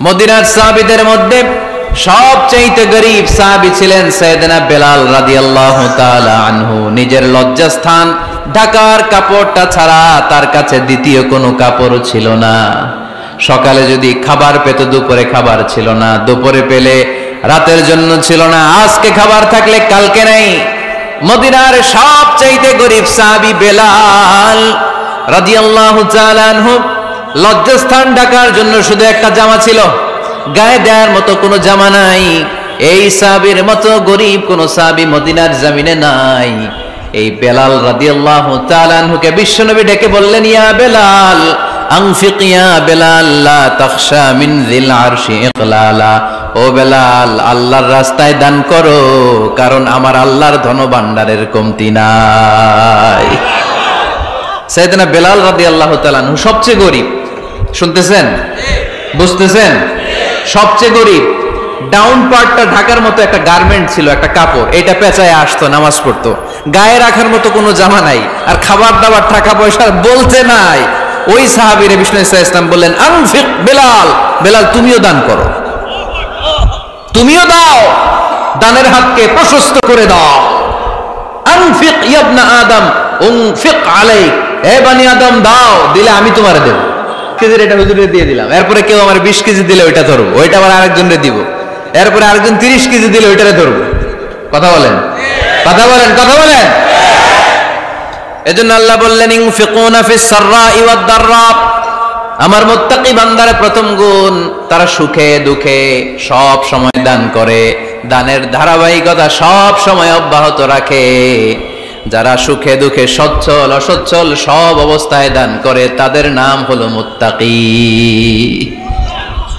মদিনার সাহাবীদের মধ্যে সবচেয়ে গরীব সাহাবী ছিলেন সাইয়েদনা বেলাল রাদিয়াল্লাহু তাআলা আনহু। নিজের লজ্জাস্থান ঢাকার কাপড়টা ছাড়া তার কাছে দ্বিতীয় কোনো কাপড় ছিল না। সকালে যদি খাবার পেত, দুপুরে খাবার ছিল না, দুপুরে পেলে রাতের জন্য ছিল না, আজকে খাবার থাকলে কালকে নেই। মদিনার সবচেয়ে গরীব সাহাবী বেলাল রাদিয়াল্লাহু তাআলা আনহু, লজ্জাস্থান ঢাকার জন্য শুধু একটা জামা ছিল, গায়ে দেওয়ার মতো কোনো জামা নাই। এই সাহাবীর মতো গরীব কোন সাহাবী মদিনার জমিনে নাই। এই বেলাল রাদিয়াল্লাহু তাআলা আনহুকে বিশ্বনবী ডেকে বললেন, ইয়া বেলাল আনফিক ইয়া বেলাল লা তাখশা মিন যিল আরশি ইকলালা। ও বেলাল, আল্লাহর রাস্তায় দান করো, কারণ আমার আল্লাহর ধনভাণ্ডারের কমতি নাই। সাইয়েদনা বেলাল রাদিয়াল্লাহু তাআলা আনহু সবচেয়ে গরীব। শুনতেছেন? বুঝতেছেন? সবচেয়ে গরীব। ডাউন পার্টটা ঢাকার মতো একটা গার্মেন্ট ছিল, একটা কাপড়, এটা পেঁচায় আসতো, নামাজ পড়তো। গায়ে রাখার মতো কোনো জামা নাই, আর খাবার দাবার টাকা পয়সা বলতে নাই। ওই সাহাবীর বিষ্ণু ইসলাম বললেন, আনফিক বেলাল, বেলাল তুমিও দান করো, তুমিও দাও, দানের হাতকে প্রশস্ত করে দাও। আনফিক ইয়া ইবনা আদম উনফিক আলাইক, হে বনি আদম দাও, দিলে আমি তোমারে দেব। কেজির এটা হুজুরে দিয়ে দিলাম, এরপরে কেউ আমার 20 কেজি দিলে ওইটা ধরবো, ওইটা আবার আরেকজনরে দিব, এরপরে আরেকজন 30 কেজি দিলে ওইটারে ধরবো। কথা বলেন, কথা বলেন, কথা বলেন। এজন্য আল্লাহ বললেন, ইনফিকুনা ফিস সাররাই ওয়াদ দাররা। আমার মুত্তাকি বান্দার প্রথম গুণ, তারা সুখে দুঃখে সব সময় দান করে, দানের ধারাবাহিকতা সব সময় অব্যাহত রাখে। যারা সুখে দুঃখে সচ্ছল অসচ্ছল সব অবস্থায় দান করে, তাদের নাম হলো মুত্তাকি।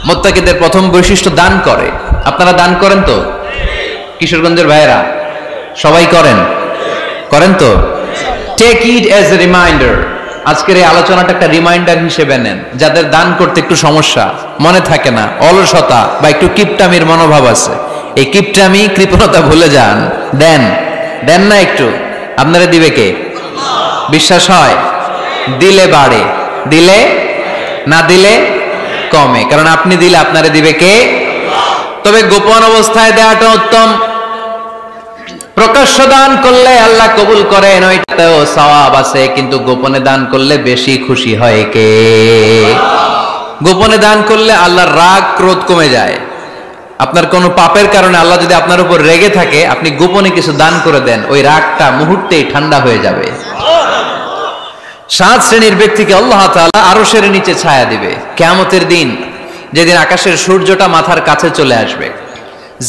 মুত্তাকিদের প্রথম বৈশিষ্ট্য দান করে। আপনারা দান করেন তো? কিশোরগঞ্জের ভাইয়েরা সবাই করেন? করেন তো? Take it as a reminder. আজকের এই আলোচনাটা একটা রিমাইন্ডার হিসেবে নেন। যাদের দান করতে একটু সমস্যা, মনে থাকে না, অলসতা বা একটু কিপটামির মনোভাব আছে, এই কিপটামি কৃপণতা ভুলে যান, দেন। দেন না একটু, আপনারা দিবে কে? বিশ্বাস হয়? দিলে বাড়ে, দিলে না দিলে কমে, কারণ আপনি দিলে আপনারে দিবে কে? তবে গোপন অবস্থায় দেওয়াটা উত্তম। প্রকাশ্য দান করলে আল্লাহ কবুল করেন, ওইটাতেও সওয়াব আছে, কিন্তু গোপনে দান করলে বেশি খুশি হয় কে? গোপনে দান করলে আল্লাহর রাগ ক্রোধ কমে যায়। আপনার কোনো পাপের কারণে আল্লাহ যদি আপনার উপর রেগে থাকে, আপনি গোপনে কিছু দান করে দেন, ওই রাগটা মুহূর্তেই ঠান্ডা হয়ে যাবে। 7 শ্রেণীর ব্যক্তিকে আল্লাহ তাআলা আরশের নিচে ছায়া দিবে কিয়ামতের দিন, যেদিন আকাশের সূর্যটা মাথার কাছে চলে আসবে,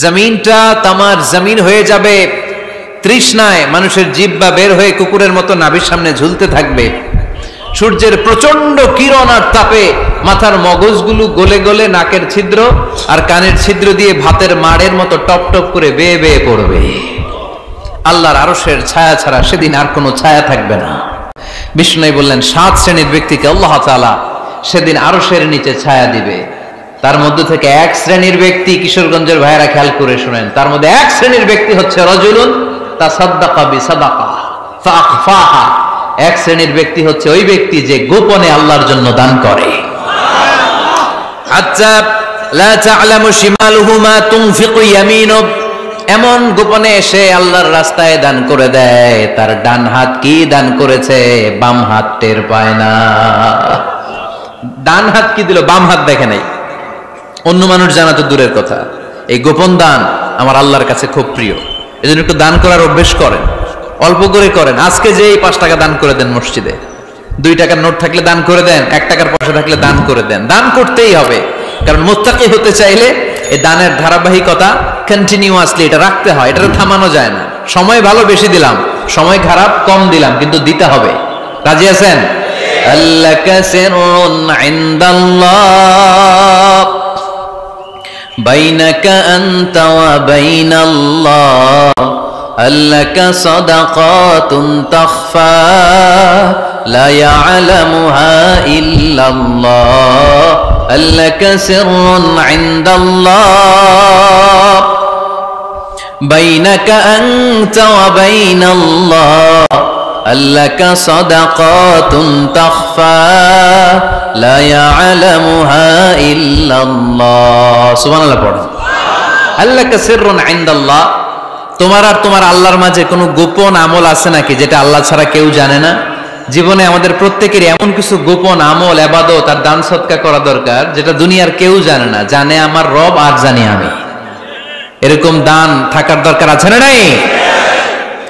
জমিনটা তামার জমিন হয়ে যাবে, তৃষ্ণায় মানুষের জিহ্বা বের হয়ে কুকুরের মতো নাভির সামনে ঝুলতে থাকবে। সূর্যের প্রচন্ড কিরণ আর তাপে মাথার মগজগুলো গলে গলে নাকের ছিদ্র আর কানের ছিদ্র দিয়ে ভাতের মাড়ের মতো টপ টপ করে বেয়ে বেয়ে পড়বে। আল্লাহর আরশের ছায়া ছাড়া সেদিন আর কোনো ছায়া থাকবে না। বিষ্ণু বললেন, 7 শ্রেণীর ব্যক্তিকে আল্লাহ তাআলা সেদিন আরশের নিচে ছায়া দিবে। তার মধ্যে থেকে 1 শ্রেণীর ব্যক্তি, কিশোরগঞ্জের ভাইয়েরা খেয়াল করে শুনেন, তার মধ্যে 1 শ্রেণীর ব্যক্তি হচ্ছে রাজুলুন তাসাদ্দাকা বিসাদাকা ফাআখফাহা। 1 শ্রেণীর ব্যক্তি হচ্ছে ওই ব্যক্তি যে গোপনে আল্লাহর জন্য দান করে। হাত্তা লা তা'লামু শিমালুহু মা তুনফিকু ইয়ামিনু, এমন গোপনে এসে আল্লাহর রাস্তায় দান করে দেয়, তার ডান হাত কি দান করেছে বাম হাত টের পায় না। ডান হাত কি দিল, বাম হাত দেখে নাই। অন্য মানুষ জানা তো দূরের কথা, এই গোপন দান আমার আল্লাহর কাছে খুব প্রিয়। এজন্য একটু দান করার অভ্যেস করেন, অল্প করে করেন। আজকে যে 5 টাকা দান করে দেন মসজিদে, 2 টাকার নোট থাকলে দান করে দেন, 1 টাকার পয়সা থাকলে দান করে দেন। দান করতেই হবে, কারণ মুত্তাকি হতে চাইলে এই দানের ধারাবাহিকতা কন্টিনিউয়াসলি এটা রাখতে হয়, এটা থামানো যায় না। সময় ভালো বেশি দিলাম, সময় খারাপ কম দিলাম, কিন্তু দিতে হবে। রাজি আছেন? আল্লাকা সিররুন ইনদাল্লাহ বাইনাকা আনতা ওয়া বাইনাল্লাহ, আল্লাকা সাদাকাতুন তাখফা লা ইয়ালামুহা ইল্লাল্লাহ, আল্লাকা সিররুন ইনদাল্লাহ বাইনাকা আনতা ওয়া বাইনাল্লাহ, আল্লাকা সাদাকাতুন তাখফা লা ইয়ালামুহা ইল্লাল্লাহ। সুবহানাল্লাহ পড়ুন। আল্লাকা সিররুন ইনদাল্লাহ, তোমার আর তোমার আল্লাহর মাঝে কোনো গোপন আমল আছে নাকি যেটা আল্লাহ ছাড়া কেউ জানে না? জীবনে আমাদের প্রত্যেকের এমন কিছু গোপন আমল, ইবাদত আর দান সদকা করা দরকার যেটা দুনিয়ার কেউ জানে না, জানে আমার রব আর জানি আমি। এরকম দান থাকার দরকার আছে না নাই?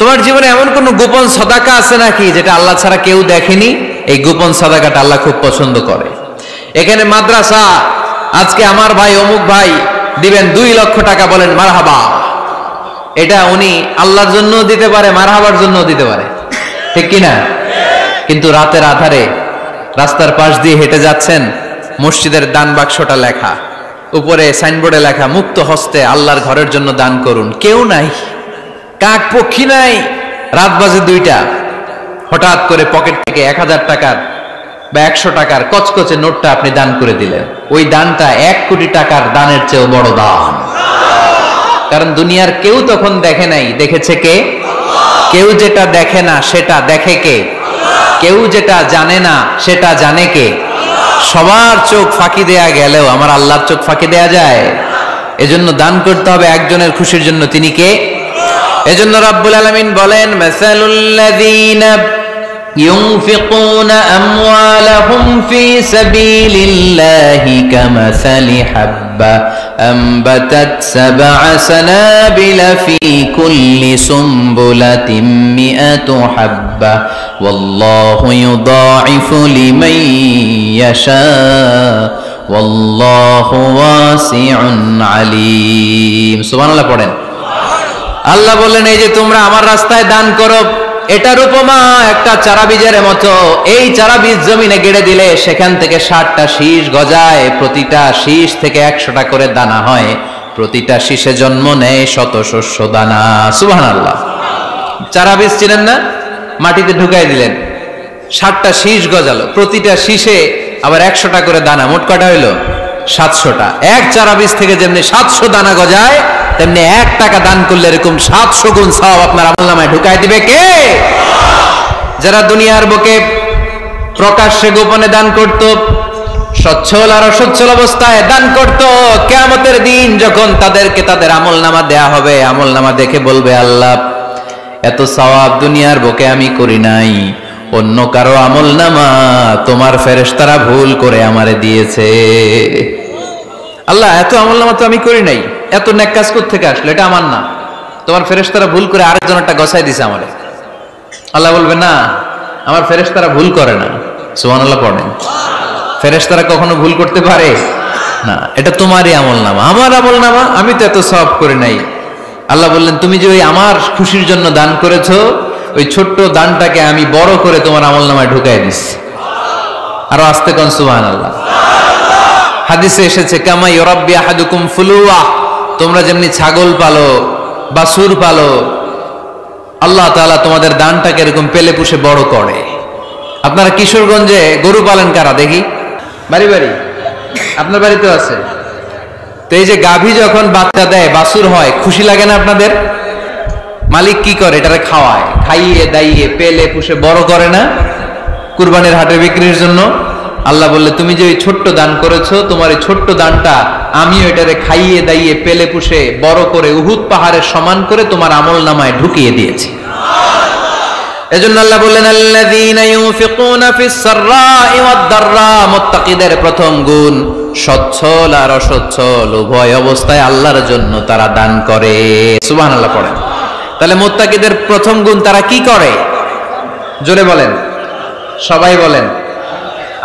তোমার জীবনে এমন কোন গোপন সাদাকা আছে নাকি যেটা আল্লাহ ছাড়া কেউ দেখেনি? এই গোপন সাদাকাটা আল্লাহ খুব পছন্দ করে। এখানে মাদ্রাসা, আজকে আমার ভাই অমুক ভাই দিবেন 2 লক্ষ টাকা, বলেন মারহাবা। এটা উনি আল্লাহর জন্য দিতে পারে, মারহাবার জন্য দিতে পারে, ঠিক কিনা? কিন্তু রাতের আধারে রাস্তার পাশ দিয়ে হেঁটে যাচ্ছেন, মসজিদের দান বাক্সটা লেখা, উপরে সাইনবোর্ডে লেখা মুক্ত হস্তে আল্লাহর ঘরের জন্য দান করুন। কেউ নাই, কাক পক্ষী নাই। রাত বাজে 2টা, হঠাৎ করে পকেট থেকে 1000 টাকার বা 100 টাকার কচকচে নোটটা আপনি দান করে দিলেন। ওই দানটা 1 কোটি টাকার দানের চেয়েও বড় দান। কারণ দুনিয়ার কেউ তখন দেখে নাই, দেখেছে কে? কেউ যেটা দেখে না সেটা দেখে কে? কেউ যেটা জানে না সেটা জানে কে? সবার চোখ ফাঁকি দেয়া গেলেও আমার আল্লাহর চোখ ফাঁকি দেয়া যায়? এজন্য দান করতে হবে একজনের খুশির জন্য, তিনি কে? এজন্য রাব্বুল আলামিন বলেন, মাসালুল্লাযীনা ইউনফিকুনা আমওয়ালাহুম ফি সাবিলিল্লাহি কামাসালি হাব্বা আনবাতাত সাবআ সানাবিলা ফি কুল্লি সুমবুলাতিন মিআতু হাব্বা ওয়াল্লাহু ইউদাঈফু লিমান ইয়াশা ওয়াল্লাহু ওয়াসিউন আলীম। সুবহানাল্লাহ পড়েন। আল্লাহ বললেন, এই যে তোমরা আমার রাস্তায় দান করো, এটার উপমা একটা চারা বীজের মতো। এই চারা বীজ জমিনে গেড়ে দিলে সেখান থেকে 60টা শীষ গজায়, প্রতিটা শীষ থেকে 100টা করে দানা হয়, প্রতিটা শীষে জন্ম নেয় শত শস্য দানা। সুবহানাল্লাহ। চারা বীজ ছিলেন না, মাটিতে ঢুকাই দিলেন, 60টা শীষ গজালো, প্রতিটা শীষে আবার 100টা করে দানা, মোট কটা হইলো? 700টা। এক চারা বীজ থেকে যেমনি 700 দানা গজায়, তেমনি 1 টাকা দান করলে এরকম 700 গুণ সওয়াব আপনার আমলনামায় ঢুকাই দিবে কে? যারা দুনিয়ার বুকে প্রকাশ্যে গোপনে দান করত, সচ্ছল আর অসচ্ছল অবস্থায় দান করত, কিয়ামতের দিন যখন তাদেরকে তাদের আমলনামা দেয়া হবে, আমলনামা দেখে বলবে, আল্লাহ এত সওয়াব দুনিয়ার বুকে আমি করি নাই, অন্য কারো আমলনামা তোমার ফেরেশতারা ভুল করে আমারে দিয়েছে। আল্লাহ এত আমলনামা তো আমি করি নাই, এত নেক কাজ কোথা থেকে আসলো? এটা আমার না, তোমার ফেরেশতারা ভুল করে আরেকজনেরটা গছাই দিছে আমারে। আল্লাহ বলবে, না, আমার ফেরেশতারা ভুল করে না। সুবহানাল্লাহ পড়েন। ফেরেশতারা কখনো ভুল করতে পারে না, এটা তোমারই আমলনামা, আমার আমলনামা, আমি তো এত সওয়াব করি নাই। আল্লাহ বললেন, তুমি যে ওই আমার খুশির জন্য দান করেছো, ওই ছোট্ট দানটাকে আমি বড় করে তোমার আমলনামায় ঢুকাই দিছি। আরো আস্তে কোন সুবহানাল্লাহ। হাদিসে এসেছে, কামা ইউরাব্বি আহাদুকুম ফুলুয়া, তোমরা যেমনি ছাগল পালো, বাছুর পালো, আল্লাহ তাআলা তোমাদের দানটাকে এরকম পেলে পুষে বড় করে। আপনারা কিশোরগঞ্জে গরু পালেন কারা দেখি? বাড়ি বাড়ি, আপনার বাড়িতেও আছে। তো এই যে গাভী যখন বাচ্চা দেয়, বাছুর হয়, খুশি লাগে না আপনাদের? মালিক কি করে? এটারে খাওয়ায়, খাইয়ে দাইয়ে পেলে পুষে বড় করে না? কুরবানির হাটে বিক্রির জন্য। আল্লাহ বললে, তুমি যে ওই ছোট্ট দান করেছো, তোমার এই ছোট্ট দানটা আমিও এটারে খাইয়ে দাইয়ে পেলে পুষে বড় করে উহুদ পাহাড়ের সমান করে তোমার আমলনামায় ঢুকিয়ে দিয়েছি। এজন্য আল্লাহ বললেন, আল্লাযীনা ইউনফিকুনা ফিস সাররাই ওয়াদ দাররা, মুত্তাকিদের প্রথম গুণ সচ্ছল আর অসচ্ছল উভয় অবস্থায় আল্লাহর জন্য তারা দান করে। সুবহানাল্লাহ পড়েন। তাহলে মুত্তাকিদের প্রথম গুণ, তারা কি করে? জোরে বলেন, সবাই বলেন,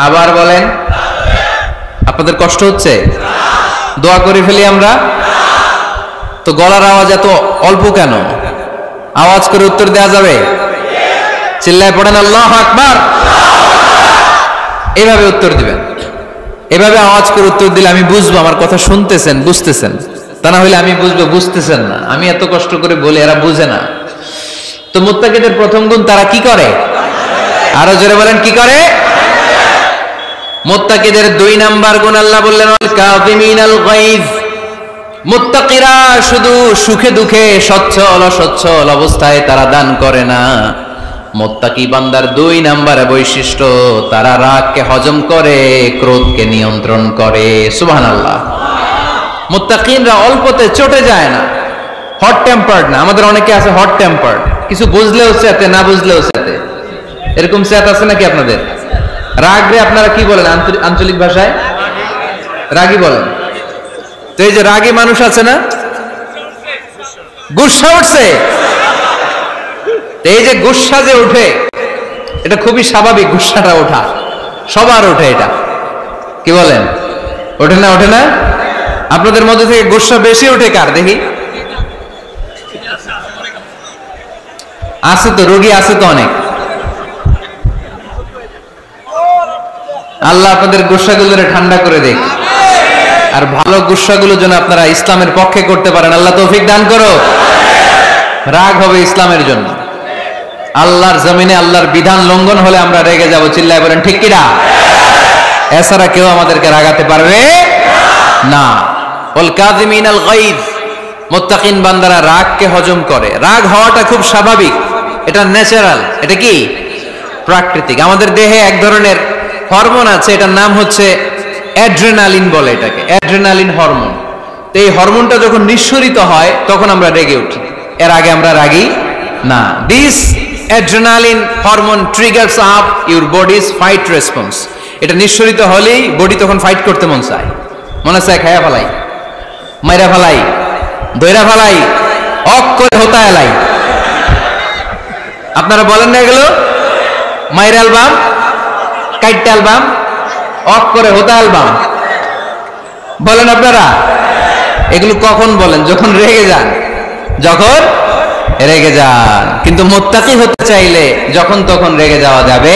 আবার বলেন। আপনাদের কষ্ট হচ্ছে? দোয়া করে ফেলি আমরা তো। গলার আওয়াজ এত অল্প কেন? আওয়াজ করে উত্তর দেওয়া যাবে? চিল্লায় পড়েন আল্লাহু আকবার। এভাবে উত্তর দিবেন, এভাবে আওয়াজ করে উত্তর দিলে আমি বুঝবো আমার কথা শুনতেছেন, বুঝতেছেন। তা না হলে আমি বুঝবো বুঝতেছেন না। আমি এত কষ্ট করে বলি, এরা বুঝে না। তো মুত্তাকিদের প্রথম গুণ, তারা কি করে? আরো জোরে বলেন, কি করে? মুত্তাকিদের 2 নাম্বার গুণ আল্লাহ বললেন, আল কাযিমিনাল গায়জ। মুত্তাকিরা শুধু সুখে দুঃখে, সচ্ছল অসচ্ছল অবস্থায় তারা দান করে না, মুত্তাকি বান্দার 2 নম্বরে বৈশিষ্ট্য, তারা রাগকে হজম করে, ক্রোধকে নিয়ন্ত্রণ করে। সুবহানাল্লাহ। মুত্তাকিনরা অল্পতে চটে যায় না, হট টেম্পার্ড না। আমাদের অনেকে আছে হট টেম্পার্ড, কিছু বুঝলেও চেতে, না বুঝলেও চেতে। এরকম চেত আছে নাকি আপনাদের? রাগরে আপনারা কি বলেন আঞ্চলিক ভাষায়? রাগী বলেন। তো এই যে রাগী মানুষ আছে না, গুসা উঠছে, এই যে গুসা যে উঠে, এটা খুবই স্বাভাবিক। গুসাটা ওঠা সবার ওঠে, এটা কি বলেন? ওঠে না? ওঠে না? আপনাদের মধ্যে থেকে গুসা বেশি ওঠে কার দেখি? আছে তো, রোগী আছে তো অনেক। আল্লাহ আপনাদের গুসাগুলোরে ঠান্ডা করে দেখ, আর ভালো গুসাগুলো যেন আপনারা ইসলামের পক্ষে করতে পারেন। আল্লাহ তৌফিক দান করো। রাগ হবে ইসলামের জন্য। আল্লাহর জমিনে আল্লাহর বিধান লঙ্ঘন হলে আমরা রেগে যাব, চিল্লায় বলেন ঠিক কিনা? এছাড়া কেউ আমাদেরকে রাগাতে পারবে না। ওয়াল কাযিমিনাল গায়জ, মুত্তাকিন বান্দারা রাগকে হজম করে। রাগ হওয়াটা খুব স্বাভাবিক, এটা ন্যাচারাল, এটা কি প্রাকৃতিক। আমাদের দেহে এক ধরনের হরমোন আছে, এটার নাম হচ্ছে অ্যাড্রেনালিন বলে এটাকে, অ্যাড্রেনালিন হরমোন। তো এই হরমোনটা যখন নিঃসরিত হয় তখন আমরা রেগে উঠি, এর আগে আমরা রাগি না। This adrenaline hormone triggers up your bodies fight response. এটা নিঃসরিত হলেই বডি তখন ফাইট করতে মন চায়, মনে চায় খায়া ফেলাই, মাইরা ফেলাই, দইরা ফেলাই, অক করে হতা এলাই। আপনারা বলেন না এগুলো? মাইরা অ্যালবাম, কাইটটা অ্যালবাম, অক করে হতা অ্যালবাম বলেন আপনারা? এগুলো কখন বলেন? যখন রেগে যান, যখন রেগে যান। কিন্তু মুত্তাকি হতে চাইলে যখন তখন রেগে যাওয়া যাবে।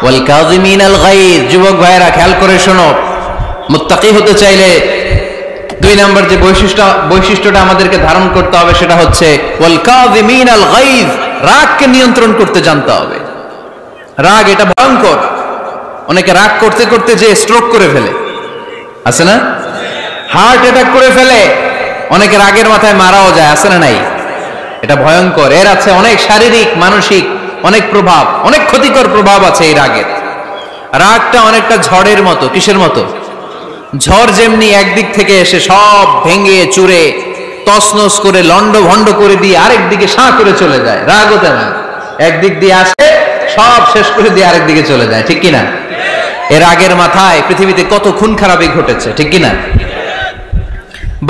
ওয়াল কাযিমিনাল গায়জ, যুবক ভাইরা খেয়াল করে শোনো, মুত্তাকি হতে চাইলে 2 নম্বর যে বৈশিষ্ট্যটা আমাদেরকে ধারণ করতে হবে সেটা হচ্ছে ওয়াল কাযিমিনাল গায়জ, রাগকে নিয়ন্ত্রণ করতে জানতে হবে। রাগ এটা ভয়ঙ্কর। অনেকে রাগ করতে করতে যে স্ট্রোক করে ফেলে, আছে না? হার্ট অ্যাটাক করে ফেলে। অনেকে রাগের মাথায় মারাও যায়, আছে না নাই? এটা ভয়ঙ্কর। এর আছে অনেক শারীরিক, মানসিক অনেক প্রভাব, অনেক ক্ষতিকর প্রভাব আছে এই রাগের। রাগটা অনেকটা ঝড়ের মতো। কিসের মতো? ঝড় যেমনি একদিক থেকে এসে সব ভেঙে চুরে তছনছ করে লন্ড ভন্ড করে দিয়ে আরেক দিকে সাঁ করে চলে যায়, রাগও তেমন একদিক দিয়ে আসে সব শেষ করে দিয়ে আরেক দিকে চলে যায়, ঠিক কিনা? এর রাগের মাথায় পৃথিবীতে কত খুন খারাপি ঘটেছে, ঠিক কিনা?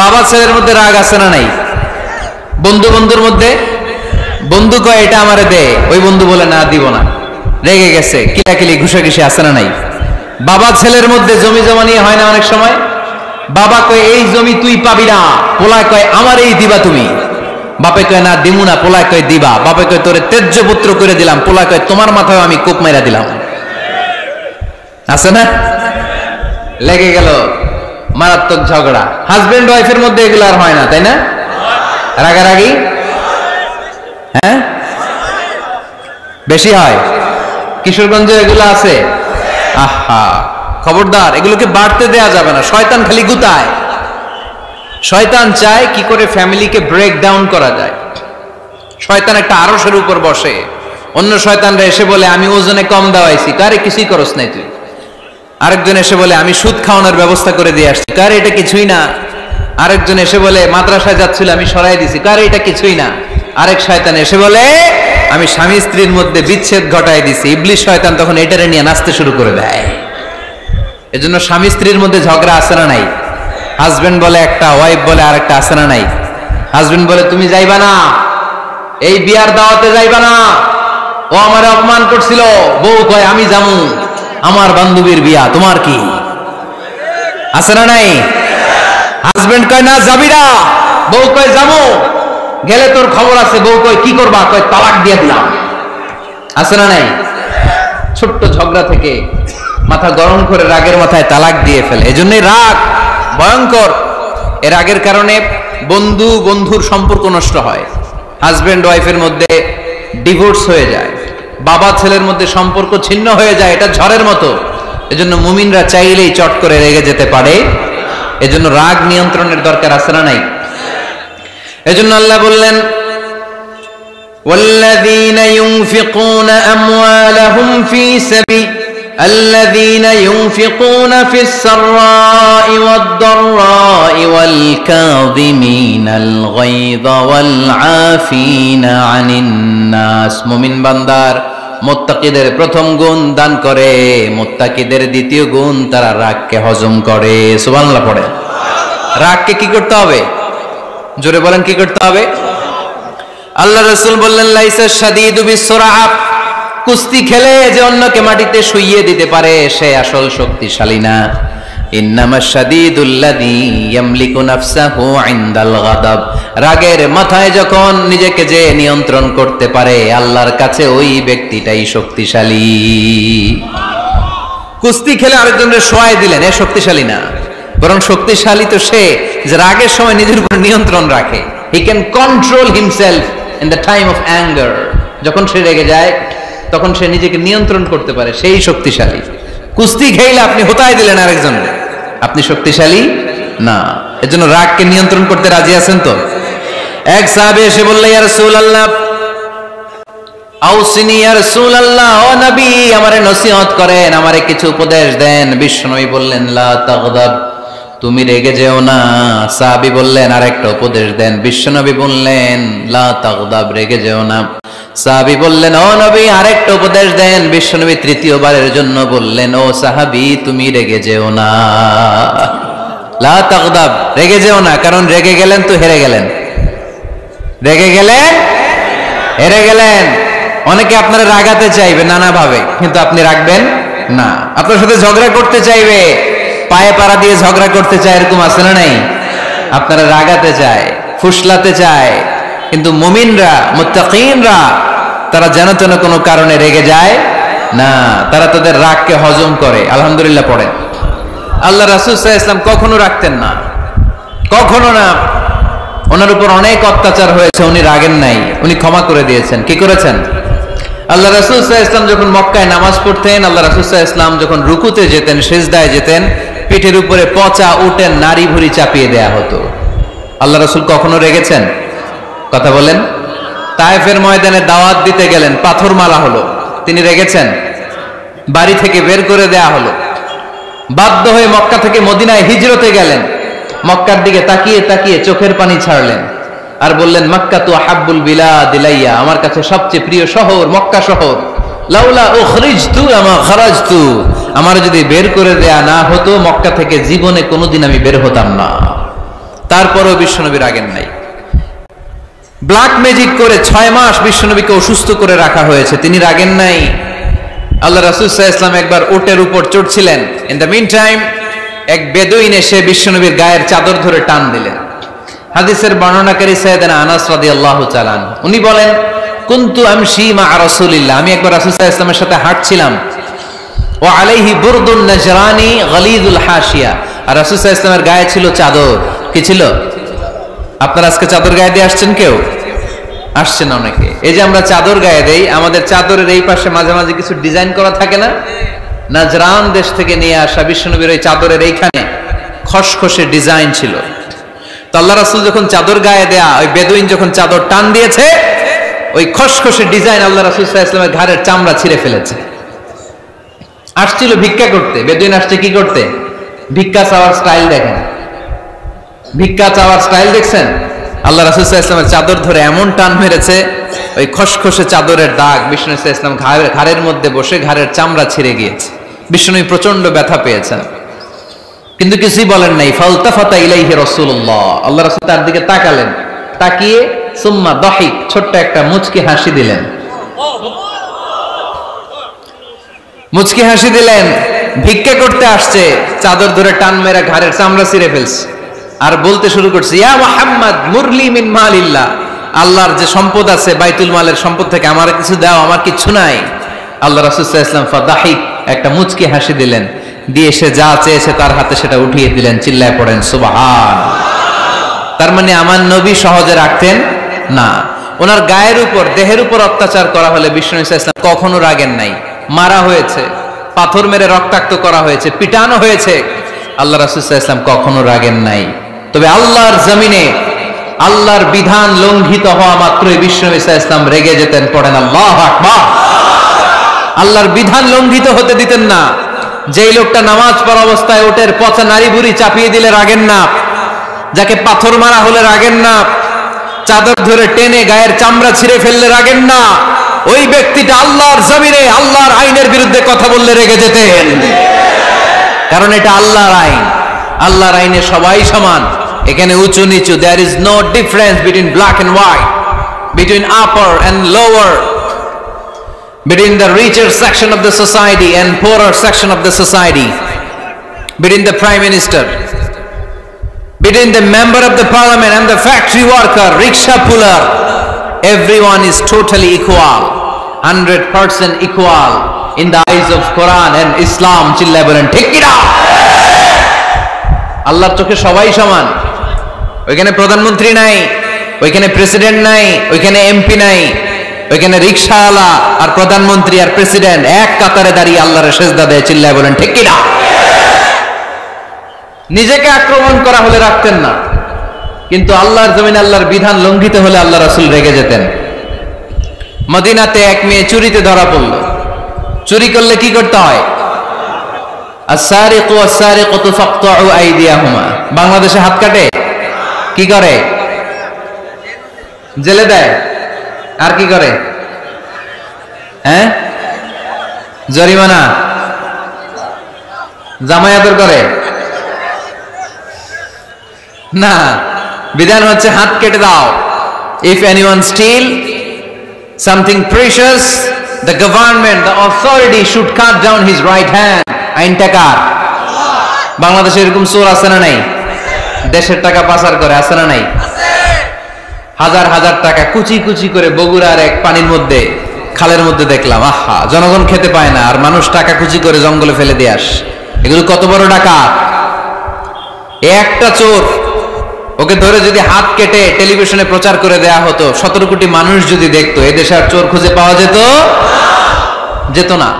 বাবা ছেলের মধ্যে রাগ আছে না নাই? বন্ধু বন্ধুর মধ্যে, বন্ধু কয় এটা আমারে দে, ওই বন্ধু বলে না দিব না, রেগে গেছে, কিলাকিলি ঘুষাঘুষি আছে না নাই? বাবা ছেলের মধ্যে জমি জমা নিয়ে হয় না অনেক সময়? বাবা কয় এই জমি তুই পাবি না, পোলায় কয় আমার এই দিবা তুমি। বাপে কয় না দিমু না, পোলায় কয় দিবা। বাপে কয় তোরে তেজ্য পুত্র করে দিলাম, পোলায় কয় তোমার মাথায় আমি কোপ মাইরা দিলাম। আছে না? লেগে গেল, মারাত্মক ঝগড়া। হাজবেন্ড ওয়াইফের মধ্যে এগুলো আর হয় না, তাই না? রাগারাগি হ্যাঁ বেশি হয়। কিশোরগঞ্জে এগুলো আছে। আহা, খবরদার, এগুলোকে বাড়তে দেয়া যাবে না। শয়তান খালি গুতায়। শয়তান চায় কি করে ফ্যামিলিকে ব্রেক ডাউন করা যায়। শয়তান একটা আরশের উপর বসে, অন্য শয়তানরা এসে বলে আমি ওজনে কম দেওয়াইছি, কারে কিছুই করস নাই তুই। আরেকজন এসে বলে আমি সুদ খাওয়ানোর ব্যবস্থা করে দিয়ে আসছি, কারে এটা কিছুই না। আরেকজন এসে বলে মাদ্রাসায় যাচ্ছিল আমি সরাই দিছি, কারে এটা কিছুই না। আরেক শয়তান এসে বলে আমি স্বামী স্ত্রীর মধ্যে বিচ্ছেদ ঘটাই দিছি। ইবলিশ শয়তান তখন এটারে নিয়ে নাচতে শুরু করে দেয়। এজন্য স্বামী স্ত্রীর মধ্যে ঝগড়া আছে না নাই? হাজবেন্ড বলে একটা, ওয়াইফ বলে আরেকটা, আছে না নাই? হাজবেন্ড বলে তুমি যাইবা না, এই বিয়ার দাওয়াতে যাইবা না, ও আমারে অপমান করছিল। বউ কয় আমি যামু, আমার বান্ধবীর বিয়া, তোমার কি? আছে না নাই? হাজবেন্ড কয় না যাবি না, বউ কয় যামু, গেলে তোর খবর আছে। বউ কয় কি করবা? কয় তালাক দিয়ে দিলাম। আছে না নাই? ছোট্ট ঝগড়া থেকে মাথা গরম করে রাগের মাথায় তালাক দিয়ে ফেলে। এজন্যই রাগ ভয়ঙ্কর। এর রাগের কারণে বন্ধু বন্ধুর সম্পর্ক নষ্ট হয়, হাজবেন্ড ওয়াইফের মধ্যে ডিভোর্স হয়ে যায়, বাবা ছেলের মধ্যে সম্পর্ক ছিন্ন হয়ে যায়। এটা ঝড়ের মতো। এজন্য মুমিনরা চাইলেই চট করে রেগে যেতে পারে। এজন্য রাগ নিয়ন্ত্রণের দরকার আছে না নাই? এজন্য আল্লাহ বললেন والذين ينفقون أموالهم في سبيل الذين ينفقون في السراء والضراء والكاظمين الغيظ والعافين عن الناس মুমিন বান্দার মুত্তাকিদের প্রথম গুণ দান করে, মুত্তাকিদের দ্বিতীয় গুণ তারা রাগকে হজম করে। সুবহানাল্লাহ পড়ে। রাগকে কি করতে হবে? জোরে বলেন, কি করতে হবে? আল্লাহ রাসূল বললেন, লাইসা শাদীদু বিসসুরআ, কুস্তি খেলে যে অন্যকে মাটিতে শুইয়ে দিতে পারে সে আসল শক্তিশালী না। ইন্নামা শাদীদুল্লাযী ইয়ামলিকু নাফসাহু ইনদাল গাদাব, রাগের মাথায় যখন নিজেকে যে নিয়ন্ত্রণ করতে পারে আল্লাহর কাছে ওই ব্যক্তিটাই শক্তিশালী। কুস্তি খেলে আরেকজনের শোয়াই দিলেন, এ শক্তিশালী না, বরং শক্তিশালী তো সে যে রাগের সময় নিজের উপর নিয়ন্ত্রণ রাখে। He can control himself in the time of anger, যখন সে রেগে যায় তখন সে নিজেকে নিয়ন্ত্রণ করতে পারে, সেই শক্তিশালী। কুস্তি খেলে আপনি হোতায় দিলেন আরেকজনের, আপনি শক্তিশালী না। এজন্য রাগকে নিয়ন্ত্রণ করতে রাজি আছেন তো? এক সাহাবী এসে বললেন, ইয়া রাসূলুল্লাহ আউসিনি, ইয়া রাসূলুল্লাহ, ও নবী আমারে নসিহত করেন, আমারে কিছু উপদেশ দেন। বিশ্বনবী বললেন, লা তাগদাব, তুমি রেগে যেও না। সাহাবী বললেন, আরেকটা উপদেশ দেন। বিশ্বনবী বললেন, লা তাগদাব, রেগে যেও না। সাহাবী বললেন, ও নবী আরেকটা উপদেশ দেন। বিশ্বনবী তৃতীয়বারের জন্য বললেন, ও সাহাবী তুমি রেগে যেও না, লা তাগদাব, রেগে যেও না। কারণ রেগে গেলেন তো হেরে গেলেন, রেগে গেলেন হেরে গেলেন। অনেকে আপনারা রাগাতে চাইবে নানা ভাবে, কিন্তু আপনি রাখবেন না। আপনার সাথে ঝগড়া করতে চাইবে, পায়ে পাড়া দিয়ে ঝগড়া করতে চায়, এরকম আছে না নাই? আপনারা রাগাতে চায়, ফুসলাতে চায়, কিন্তু মুমিনরা, মুত্তাকিনরা তারা যেন তেন কোনো কারণে রেগে যায় না, তারা তাদের রাগকে হজম করে। আলহামদুলিল্লাহ পড়েন। আল্লাহ রাসূল সাল্লাল্লাহু আলাইহি ওয়াসাল্লাম কখনো রাখতেন না, কখনো না। ওনার উপর অনেক অত্যাচার হয়েছে, উনি রাগেন নাই, উনি ক্ষমা করে দিয়েছেন। কি করেছেন? আল্লাহ রাসূল সাল্লাল্লাহু আলাইহি ওয়াসাল্লাম যখন মক্কায় নামাজ পড়তেন, আল্লাহ রাসূল সাল্লাল্লাহু আলাইহি ওয়াসাল্লাম যখন রুকুতে যেতেন, সিজদায় যেতেন, পিঠের উপরে পচা উটের নাড়ি ভুঁড়ি চাপিয়ে দেয়া হতো। আল্লাহ রাসূল কখনো রেগেছেন? কথা বলেন। তায়েফের ময়দানে দাওয়াত দিতে গেলেন, পাথর মারা হলো, তিনি রেগেছেন? বাড়ি থেকে বের করে দেয়া হলো, বাধ্য হয়ে মক্কা থেকে মদিনায় হিজরতে গেলেন। মক্কার দিকে তাকিয়ে তাকিয়ে চোখের পানি ছাড়লেন আর বললেন, মক্কা তু আহাব্বুল বিলাদ ইলাইয়া, আমার কাছে সবচেয়ে প্রিয় শহর মক্কা শহর। লাউলা উখরিজতু আমা খারাজতু, আমার যদি বের করে দেয়া না হতো মক্কা থেকে জীবনে কোনোদিন আমি বের হতাম না। তারপরেও বিশ্বনবী রাগেন নাই। ব্ল্যাক ম্যাজিক করে 6 মাস বিশ্বনবীকে অসুস্থ করে রাখা হয়েছে, তিনি রাগেন নাই। আল্লাহ রাসূল সাল্লাল্লাহু আলাইহি ওয়াসাল্লাম একবার উটের উপর চড়ছিলেন। ইন দ্য মিন টাইম এক বেদুইন এসে বিশ্বনবীর গায়ের চাদর ধরে টান দিলেন। হাদিসের বর্ণনাকারী সাইয়েদনা আনাস রাদিয়াল্লাহু তাআলা, উনি বলেন, কুনতু আমশি মা রাসূলিল্লাহ, আমি একবার রাসূল সাল্লাল্লাহু আলাইহি ওয়াসাল্লামের সাথে হাঁটছিলাম। ওয়া আলাইহি বুরদুন নাজরানি গলিযুল হাশিয়া, আর রাসূল সাল্লাল্লাহু আলাইহি ওয়াসাল্লামের গায়ে ছিল চাদর। কি ছিল? আপনারা আজকে চাদর গায়ে দিয়ে আসছেন? কেউ আসছেন? অনেকে। এই যে আমরা চাদর গায়ে দেই, আমাদের চাদরের এই পাশে মাঝে মাঝে কিছু ডিজাইন করা থাকে না? নাজরান দেশ থেকে নিয়ে আসা বিশ্বনবীর ওই চাদরের এইখানে খসখসে ডিজাইন ছিল। তো আল্লাহ রাসূল যখন চাদর গায়ে দেয়া, ওই বেদুইন যখন চাদর টান দিয়েছে, ওই খসখসে ডিজাইন আল্লাহ রাসূল সাল্লাল্লাহু আলাইহি ওয়াসাল্লামের ঘাড়ের চামড়া ছিঁড়ে ফেলেছে। আসছিল ভিক্ষা করতে, বেদুইন আসছে কি করতে? ভিক্ষা চাওয়ার স্টাইল দেখেন, ভিক্ষা চাওয়ার স্টাইল দেখছেন? আল্লাহ রাসূল সাল্লাল্লাহু আলাইহি ওয়াসাল্লামের চাদর ধরে এমন টান মেরেছে, ওই খসখসে চাদরের দাগ বিষ্ণু সাল্লাল্লাহু আলাইহি ওয়াসাল্লাম ঘাড়ের মধ্যে বসে ঘাড়ের চামড়া ছিঁড়ে গিয়েছে। বিষ্ণু প্রচন্ড ব্যথা পেয়েছেন, কিন্তু কিছুই বলেন নাই। ফালতাফাতা ইলাইহি রাসূলুল্লাহ, আল্লাহ রাসূল তার দিকে তাকালেন, তাকিয়ে সুম্মা দাহিক, ছোট্ট একটা মুচকি হাসি দিলেন। মুচকি হাসি দিলেন। ভিক্ষা করতে আসছে, চাদর ধরে টান মেরে ঘাড়ের চামড়া ছিঁড়ে ফেলছে, আর বলতে শুরু করছে, ইয়া মুহাম্মদ মুরলি মিন মালিল্লাহ, আল্লাহর যে সম্পদ আছে বাইতুল মালের সম্পদ থেকে আমার কিছু দাও, আমার কিছু নাই। আল্লাহ রাসূল সাল্লাল্লাহু আলাইহি ওয়াসাল্লাম ফাদাহিক, একটা মুচকি হাসি দিলেন, দিয়ে সে যা চেয়েছে তার হাতে সেটা উঠিয়ে দিলেন। চিল্লায় পড়েন সুবহান। তার মানে আমার নবী সহজে রাখতেন না। ওনার গায়ের উপর, দেহের উপর অত্যাচার করা হলে বিষ্ণু সাল্লাল্লাহু আলাইহি ওয়াসাল্লাম কখনো রাগেন নাই। মারা হয়েছে, পাথর মেরে রক্তাক্ত করা হয়েছে, পিটানো হয়েছে, আল্লাহ রাসূল সাল্লাল্লাহু আলাইহি ওয়াসাল্লাম কখনো রাগেন নাই। তবে আল্লাহর জমিনে আল্লাহর বিধান লঙ্ঘিত হওয়া মাত্রই বিশ্বনবী সাল্লাল্লাহু আলাইহি ওয়াসাল্লাম রেগে যেতেন। পড়েন আল্লাহু আকবার। আল্লাহর বিধান লঙ্ঘিত হতে দিতেন না। যেই লোকটা নামাজ পড়া অবস্থায় ওটের পচা নারী বুড়ি চাপিয়ে দিলে রাগেন না, যাকে পাথর মারা হলে রাগেন না, চাদর ধরে টেনে গায়ের চামড়া ছিঁড়ে ফেললে রাগেন না, ওই ব্যক্তিটা আল্লাহর জমিনে আল্লাহর আইনের বিরুদ্ধে কথা বললে রেগে যেতেন। কারণ এটা আল্লাহর আইন। আল্লাহর আইনে সবাই সমান। এখানে উঁচু নিচু, there is no difference between black and white, between upper and lower, between the richer section of the society and poorer section of the society, between the prime minister, between the member of the parliament and the factory worker, rickshaw puller. Everyone is totally equal, 100% equal in the eyes of Quran and Islam. চিল্লায় বলেন ঠিক কি না? আল্লাহর চোখে সবাই সমান। ওইখানে প্রধানমন্ত্রী নাই, ওইখানে প্রেসিডেন্ট নাই, ওইখানে এমপি নাই, ওইখানে রিকশাওয়ালা আর প্রধানমন্ত্রী আর প্রেসিডেন্ট এক কাতারে দাঁড়িয়ে আল্লাহর সেজদা দেয়। চিল্লায় বলেন ঠিক কি না? নিজেকে আক্রমণ করা হলে রাখতেন না, কিন্তু আল্লাহর জমিনে আল্লাহর বিধান লঙ্ঘিত হলে আল্লাহ রাসূল রেগে যেতেন। মদিনাতে এক মেয়ে চুরিতে ধরা পড়ল। চুরি করলে কি করতে হয়? আস-সারিকু ওয়াস-সারিকাতু ফাকতাউ আইদিয়াহুমা। বাংলাদেশে হাত কাটে, কি করে? জেলে দেয়। আর কি করে? হ্যাঁ, জরিমানা, জামাই আদর করে না। বিধান হচ্ছে হাত কেটে দাও। If anyone steal something precious, the government, the authority should cut down his right hand. আইনটা কার? বাংলাদেশে এরকম চোর আছে না নাই? দেশের টাকা পাচার করে, আছে না নাই? হাজার হাজার টাকা কুচি কুচি করে বগুড়ার এক পানির মধ্যে, খালের মধ্যে দেখলাম। আহা, জনগণ খেতে পায় না আর মানুষ টাকা কুচি করে জঙ্গলে ফেলে দিয়ে আস। এগুলো কত বড় ডাকাত! একটা চোর, ওকে ধরে যদি হাত কেটে টেলিভিশনে প্রচার করে দেয়া হতো, 17 কোটি মানুষ যদি দেখতো, এদেশে আর চোর খুঁজে পাওয়া যেত যেত না।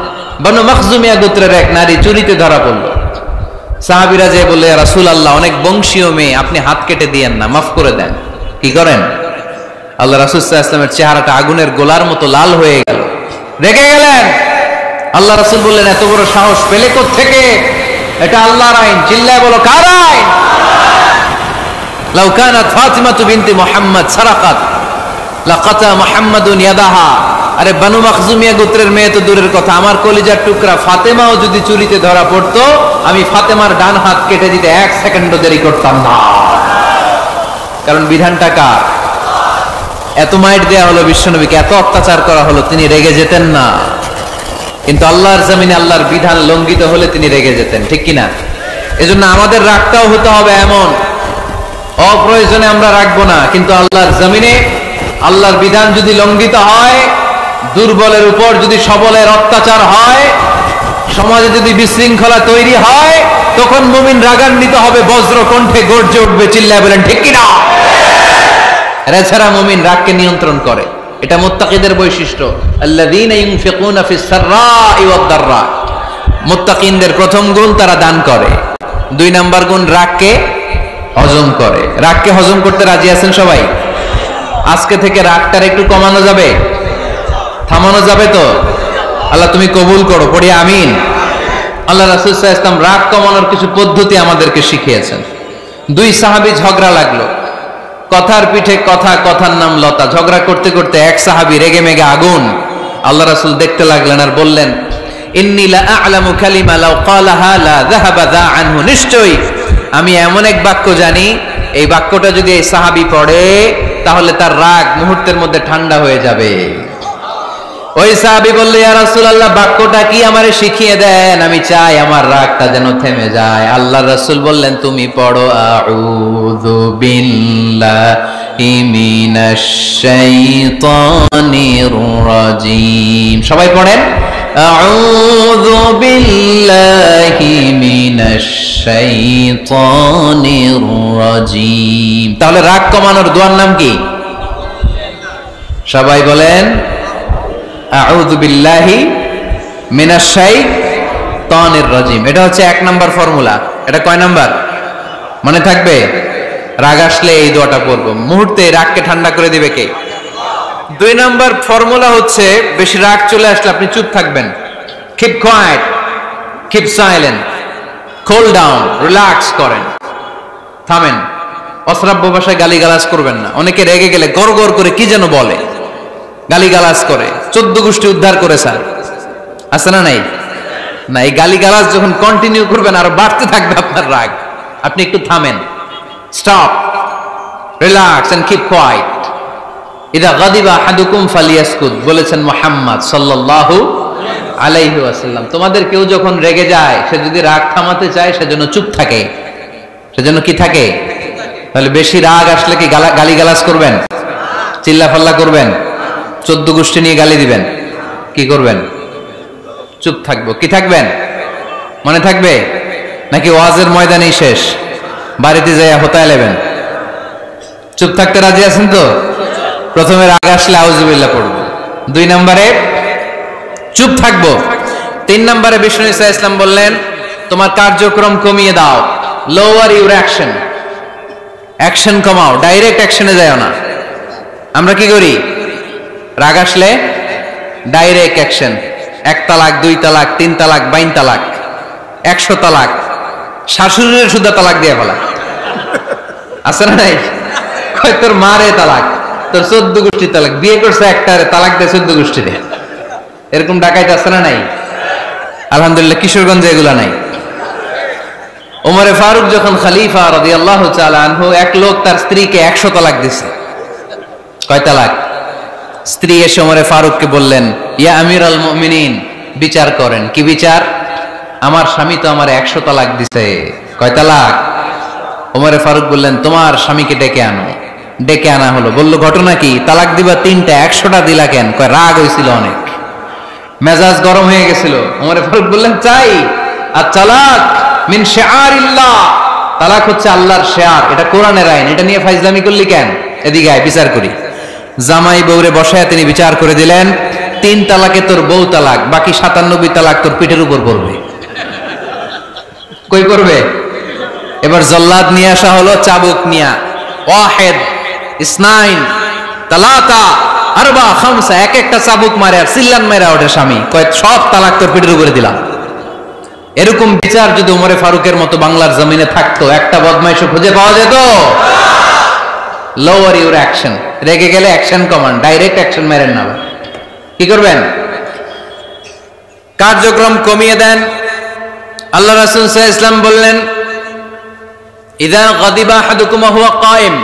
বনু মখজুমিয়া গোত্রের এক নারী চুরিতে ধরা পড়লো। সাহাবীরা যে বলে, ইয়া রাসূলুল্লাহ, অনেক বংশীয় মেয়ে, আপনি হাত কেটে দিয়েন না, মাফ করে দেন। কি করেন? আল্লাহ রাসূল সাল্লাল্লাহু আলাইহি ওয়াসাল্লামের চেহারাটা আগুনের গোলার মতো লাল হয়ে গেল, রেগে গেলেন। আল্লাহ রাসূল বললেন, এত বড় সাহস পেলে কোত্থেকে? এটা আল্লাহর আইন। চিল্লায় বলো, কার আইন? লাউ কানাত ফাতিমাতু বিনতি মুহাম্মদ সারাকাত লাকাতা মুহাম্মাদুন ইয়াদাহা। আরে বনু মখজুমিয়া গোত্রের মেয়ে তো দূরের কথা, আমার কলিজার টুকরা ফাতেমাও যদি চুরিতে ধরা পড়তো, আমি ফাতেমার ডান হাত কেটে দিতে 1 সেকেন্ডও দেরি করতাম না। কারণ বিধানটা কার? এত মাইট দেয়া হলো বিশ্বনবীকে, এত অত্যাচার করা হলো, তিনি রেগে যেতেন না। কিন্তু আল্লাহর জমিনে আল্লাহর বিধান লঙ্ঘিত হলে তিনি রেগে যেতেন। ঠিক কিনা? এজন্য আমাদের রাগটাও হতে হবে এমন, অপ্রয়োজনে আমরা রাখবো না, কিন্তু আল্লাহর জমিনে আল্লাহর বিধান যদি লঙ্ঘিত হয়, দুর্বলের উপর যদি সবলের অত্যাচার হয়, সমাজে যদি বিশৃঙ্খলা তৈরি হয়, তখন মুমিন রাগান্বিত হবে, বজ্র কণ্ঠে গর্জে উঠবে। চিল্লায় বলেন ঠিক কিনা? এছাড়া মুমিন রাগকে নিয়ন্ত্রণ করে। এটা মুত্তাকিদের বৈশিষ্ট্য। আল্লাযীনা ইউনফিকুনা ফিস সাররাই ওয়াদ দাররা। মুত্তাকিনদের প্রথম গুণ, তারা দান করে। 2 নাম্বার গুণ, রাগকে হজম করে। রাগকে হজম করতে রাজি আছেন সবাই? আজকে থেকে রাগটার একটু কমানো যাবে, থামানো যাবে তো? আল্লাহ তুমি কবুল করো, পড়ি আমিন। আল্লাহ রাসূল সাল্লাল্লাহু আলাইহি ওয়াসাল্লাম রাগ কমানোর কিছু পদ্ধতি আমাদেরকে শিখিয়েছেন। 2 সাহাবী ঝগড়া লাগলো, কথার পিঠে কথা, কথার নাম লতা। ঝগড়া করতে করতে এক সাহাবী রেগে মেগে আগুন। আল্লাহ রাসূল দেখতে লাগলেন আর বললেন, ইন্নী লা আ'লামু কালিমা লাউ ক্বালাহা লা যাহাবা যা আনহু। নিশ্চয়ই আমি এমন এক বাক্য জানি, এই বাক্যটা যদি এই সাহাবী পড়ে, তাহলে তার রাগ মুহূর্তের মধ্যে ঠান্ডা হয়ে যাবে। ওই সাহাবী বলল, ইয়া রাসূলুল্লাহ, বাক্যটা কি আমারে শিখিয়ে দেন, আমি চাই আমার রাগটা যেন থেমে যায়। আল্লাহর রাসূল বললেন, তুমি পড়ো, আউযু বিল্লাহি মিনাশ শাইতানির রাজীম। সবাই পড়েন, আউযু বিল্লাহি মিনাশ শাইতানির রাজীম। তাহলে রাগ কমানোর দোয়ার নাম কি? সবাই বলেন, আউযু বিল্লাহি মিনাশ শাইতানির রাজীম। এটা হচ্ছে 1 নাম্বার ফর্মুলা। এটা কয় নাম্বার? মনে থাকবে? রাগ আসলে এই দোয়াটা পড়বো, মুহূর্তে রাগকে ঠান্ডা করে দিবে কে? 2 নাম্বার ফর্মুলা হচ্ছে, বেশি রাগ চলে আসলে আপনি চুপ থাকবেন। Keep quiet, keep silent, cool down, relax করেন, থামেন। অশ্রাব্য ভাষায় গালিগালাজ করবেন না। অনেকে রেগে গেলে গড় গড় করে কি যেন বলে, গালিগালাজ করে, 14 গোষ্ঠী উদ্ধার করে স্যার, আছে না নাই? না, এই গালিগালাজ যখন কন্টিনিউ করবেন আরো বাড়তে থাকবে আপনার রাগ। আপনি একটু থামেন, stop, relax and keep quiet. ইদা গাদিবা আহাদুকুম ফালিয়াসকুত বলেছেন মুহাম্মদ সাল্লাল্লাহু আলাইহি ওয়াসাল্লাম। তোমাদের কেউ যখন রেগে যায়, সে যদি রাগ থামাতে চায় সেজন্য চুপ থাকে। সেজন্য কি থাকে? তাহলে বেশি রাগ আসলে কি গালিগালাজ করবেন? চিল্লাফাল্লা করবেন? 14 গোষ্ঠী নিয়ে গালি দিবেন? কি করবেন? চুপ থাকবো। কি থাকবেন? মনে থাকবে নাকি ওয়াজের ময়দানেই শেষ, বাড়িতে যাইয়া হোতায় নেবেন? চুপ থাকতে রাজি আছেন তো? প্রথমে রাগ আসলে আউযুবিল্লাহ পড়বো, 2 নম্বরে চুপ থাকবো, 3 নম্বরে বিষ্ণু ঈসা ইসলাম বললেন তোমার কার্যক্রম কমিয়ে দাও, লোয়ার ইউর অ্যাকশন, অ্যাকশন কমাও, ডাইরেক্ট অ্যাকশনে যাও না। আমরা কি করি? রাগ আসলে ডাইরেক্ট অ্যাকশন, 1 তালাক, 2 তালাক, 3 তালাক, 22 তালাক, 100 তালাক, শাশুড়ির সুদ্ধা তালাক দিয়ে ফেলা, আছে না নাই? কয় তোর মারে তালাক, তোর 14 গোষ্ঠী তালাক, বিয়ে করছে একটারে তালাক দেয় 14 গোষ্ঠীতে। এরকম ডাকাইতে আছে না নাই? আলহামদুলিল্লাহ কিশোরগঞ্জে এগুলা নাই। ওমরে ফারুক যখন খলিফা রাদিয়াল্লাহু তাআলা আনহু, এক লোক তার স্ত্রীকে 100 তালাক দিছে। কয় তালাক? স্ত্রী এসে ওমরে ফারুককে বললেন, ইয়া আমিরাল মুমিনিন, বিচার করেন। কি বিচার? আমার স্বামী তো আমার 100 তালাক দিছে। কয় তালাক? ওমরে ফারুক বললেন, তোমার স্বামীকে ডেকে আনো। ডেকে আনা হলো। বলল, ঘটনা কি? তালাক দিবা 3টা, 100টা দিলা কেন? কয় রাগ হয়েছিল অনেক, মেজাজ গরম হয়ে গেছিল। ওমরে ফারুক বললেন, চাই আর তালাক মিন শিআরিল্লাহ, তালাক হচ্ছে আল্লাহর শিআর, এটা কোরআনের আইন, এটা নিয়ে ফাইজলামি করলি কেন? এদিকে আয়, বিচার করি। জামাই বউরে বসায় তিনি বিচার করে দিলেন, 3 তালাকে তোর বউ তালাক, বাকি 97 তালাক তোর পিঠের উপর পড়বে। কই পড়বে? এবার জল্লাদ নিয়ে আসা হলো, চাবুক নিয়া, ওয়াহিদ, ইসনাইন, তালাতা, আরবা, খামসা, এক একটা চাবুক মারে আর সিল্লান মারা ওঠে স্বামী। কয় সব তালাক তোর পিঠের উপরে দিলাম। এরকম বিচার যদি ওমরে ফারুকের মতো বাংলার জমিনে থাকতো, একটা বদমাইশও খুঁজে পাওয়া যেত? লোয়ার ইউর অ্যাকশন, রেগে গেলে অ্যাকশন কমান্ড, ডাইরেক্ট অ্যাকশন মেরেন না। কি করবেন? কার্যক্রম কমিয়ে দেন। আল্লাহ রাসূল সাল্লাল্লাহু আলাইহি ওয়াসাল্লাম বললেন, ইযা গাদিবা আহাদুকুম ওয়া হুয়া কায়েম,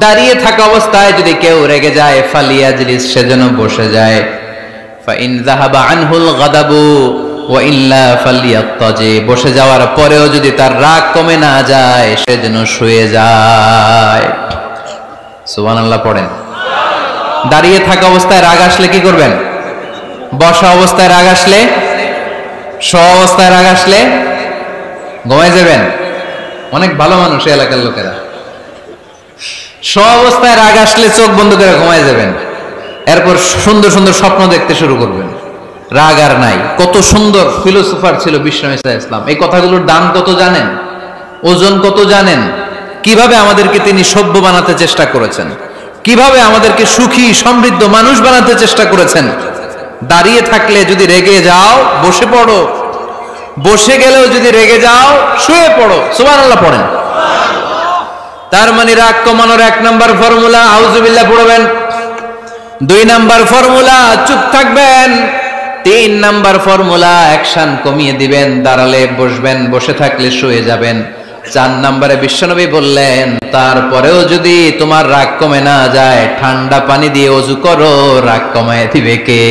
দাঁড়িয়ে থাকা অবস্থায় যদি কেউ রেগে যায়, ফালিয়াজলিস, সেজন্য বসে যায়। ফাইন যাহাবা আনহুল গাদাবু ওয়া ইল্লা ফালিয়াত্তাজি, বসে যাওয়ার পরেও যদি তার রাগ কমে না যায়, সেজন্য শুয়ে যায়। সুবহানাল্লাহ পড়েন। দাঁড়িয়ে থাকা অবস্থায় রাগ আসলে কি করবেন? বসা অবস্থায় রাগ আসলে, শোয়া অবস্থায় রাগ আসলে ঘুমায় যাবেন। অনেক ভালো মানুষ এই এলাকার লোকেরা। শোয়া অবস্থায় রাগ আসলে চোখ বন্ধ করে ঘুমায় যাবেন, এরপর সুন্দর সুন্দর স্বপ্ন দেখতে শুরু করবেন। রাগ আর নাই। কত সুন্দর ফিলোসোফার ছিল বিষ্ণু ঈসা ইসলাম। এই কথাগুলোর দাম কত জানেন? ওজন কত জানেন? কিভাবে আমাদেরকে তিনি সভ্য বানাতে চেষ্টা করেছেন, কিভাবে আমাদেরকে সুখী সমৃদ্ধ মানুষ বানাতে চেষ্টা করেছেন। দাঁড়িয়ে থাকলে যদি রেগে যাও, বসে পড়ো। বসে গেলেও যদি রেগে যাও, শুয়ে পড়ো। সুবহানাল্লাহ পড়েন। তার মানে রাগ কমানোর 1 নাম্বার ফর্মুলা আউযুবিল্লাহ পড়বেন, 2 নাম্বার ফর্মুলা চুপ থাকবেন, 3 নাম্বার ফর্মুলা অ্যাকশন কমিয়ে দিবেন, দাঁড়ালে বসবেন, বসে থাকলে শুয়ে যাবেন। 4 নাম্বারে বিশ্বনবী বললেন, তারপরেও যদি তোমার রাগ কমে না যায়, ঠান্ডা পানি দিয়ে ওযু করো, রাগ কমায় দিবে কে?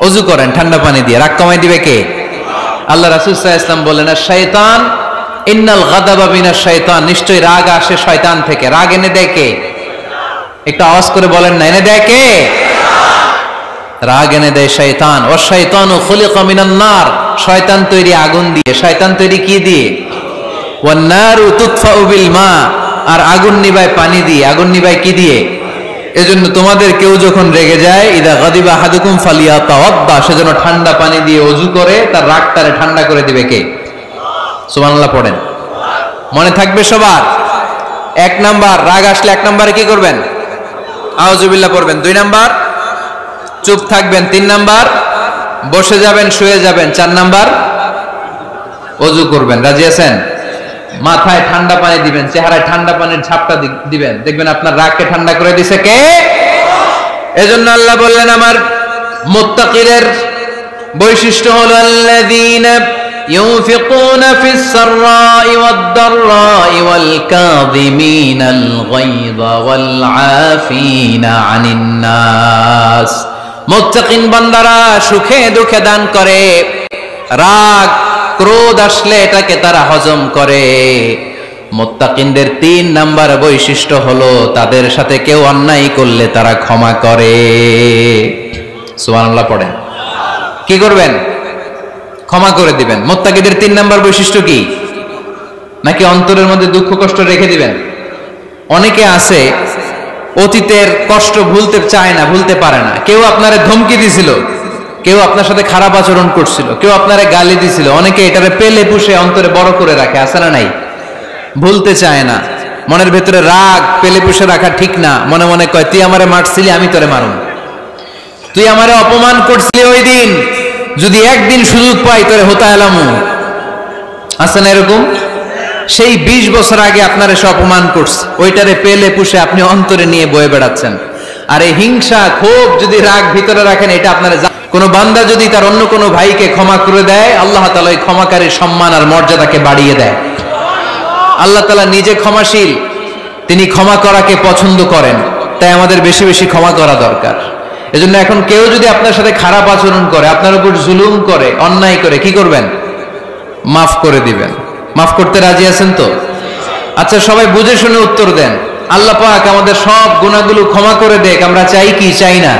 ওযু করেন ঠান্ডা পানি দিয়ে, রাগ কমায় দিবে কে? আল্লাহ রাসূল সাল্লাল্লাহু আলাইহি ওয়াসাল্লাম বলেন, শয়তান ইন্নাল গাদাবা মিনাশ শয়তান, নিশ্চয়ই রাগ আসে শয়তান থেকে। রাগ এনে দেয় কে? একটু আওয়াজ করে বলেন না, এনে দেয় কে? রাগ এনে দেয় শয়তান। ও শয়তানু খুলিকা মিনান নার, শয়তান তৈরি আগুন দিয়ে। শয়তান তৈরি কি দিয়ে? ওয়ান নারু তুতফাউ বিল মা, আর আগুন নিভায় পানি দিয়ে। আগুন নিভায় কি দিয়ে? এজন্য তোমাদের কেউ যখন রেগে যায়, ইদা গাদিবা আহাদুকুম ফালিয়াতাওয়াদ্দা, সেজন্য ঠান্ডা পানি দিয়ে ওযু করে তার রাগটারে ঠান্ডা করে দিবে কে? সুবহানাল্লাহ পড়েন। মনে থাকবে সবার? 1 নাম্বার, রাগ আসলে 1 নাম্বারে কি করবেন? আউযুবিল্লাহ পড়বেন। 2 নাম্বার, চুপ থাকবেন। 3 নাম্বার, বসে যাবেন, শুয়ে যাবেন। 4 নাম্বার, ওযু করবেন। রাজি আছেন? মাথায় ঠান্ডা পানি দিবেন, চেহারায় ঠান্ডা পানির ঝাপটা দিবেন, দেখবেন আপনার রাগকে ঠান্ডা করে দিছে কে? এজন্য আল্লাহ বললেন আমার মুত্তাকিদের বৈশিষ্ট্য হলো আল্লাযীনা ইউনফিকুনা ফিস সাররাই ওয়াদ দাররাই ওয়াল কাযিমিনাল গায়যা ওয়াল আফিনা আনিন নাস। মুত্তাকিন বান্দারা সুখে দুঃখে দান করে, রাগ ক্রোধ আসলে এটাকে তারা হজম করে। মুত্তাকিনদের 3 নাম্বার বৈশিষ্ট্য হলো তাদের সাথে কেউ অন্যায় করলে তারা ক্ষমা করে। সুবহানাল্লাহ পড়েন। কি করবেন? ক্ষমা করে দিবেন। মুত্তাকিদের 3 নাম্বার বৈশিষ্ট্য কি? নাকি অন্তরের মধ্যে দুঃখ কষ্ট রেখে দিবেন? অনেকে আছে অতীতের কষ্ট ভুলতে চায় না, ভুলতে পারে না। কেউ আপনারে ধমকি দিছিল, কেউ আপনার সাথে খারাপ আচরণ করছিল, কেউ আপনারে গালি দিছিল, অনেকে এটারে পেলে পুষে অন্তরে বড় করে রাখে, আছে না নাই? ভুলতে চায় না। মনের ভেতরে রাগ পেলে পুষে রাখা ঠিক না। মনে মনে কয় তুই আমারে মারছিলি, আমি তোরে মারুম। তুই আমারে অপমান করছিলি ওই দিন, যদি একদিন সুযোগ পাই তোরে হতা এলামু। আছে না এরকম? সেই 20 বছর আগে আপনার এসে অপমান করছে, ওইটারে পেলে পুষে আপনি অন্তরে নিয়ে বয়ে বেড়াচ্ছেন। আর এই হিংসা ক্ষোভ যদি রাগ ভিতরে রাখেন, এটা আপনার কোন বান্দা যদি তার অন্য কোনো ভাইকে ক্ষমা করে দেয়, আল্লাহ তাআলা ওই ক্ষমাকারীর সম্মান আর মর্যাদাকে বাড়িয়ে দেয়। আল্লাহ তাআলা নিজে ক্ষমাশীল, তিনি ক্ষমা করাকে পছন্দ করেন। তাই আমাদের বেশি বেশি ক্ষমা করা দরকার। এজন্য এখন কেউ যদি আপনার সাথে খারাপ আচরণ করে, আপনার উপর জুলুম করে, অন্যায় করে, কি করবেন? মাফ করে দিবেন। মাফ করতে রাজি আছেন তো? আচ্ছা, সবাই বুঝে শুনে উত্তর দেন। আল্লাহ পাক আমাদের সব গুনাহগুলো ক্ষমা করে দেখ, আমরা চাই কি চাই না?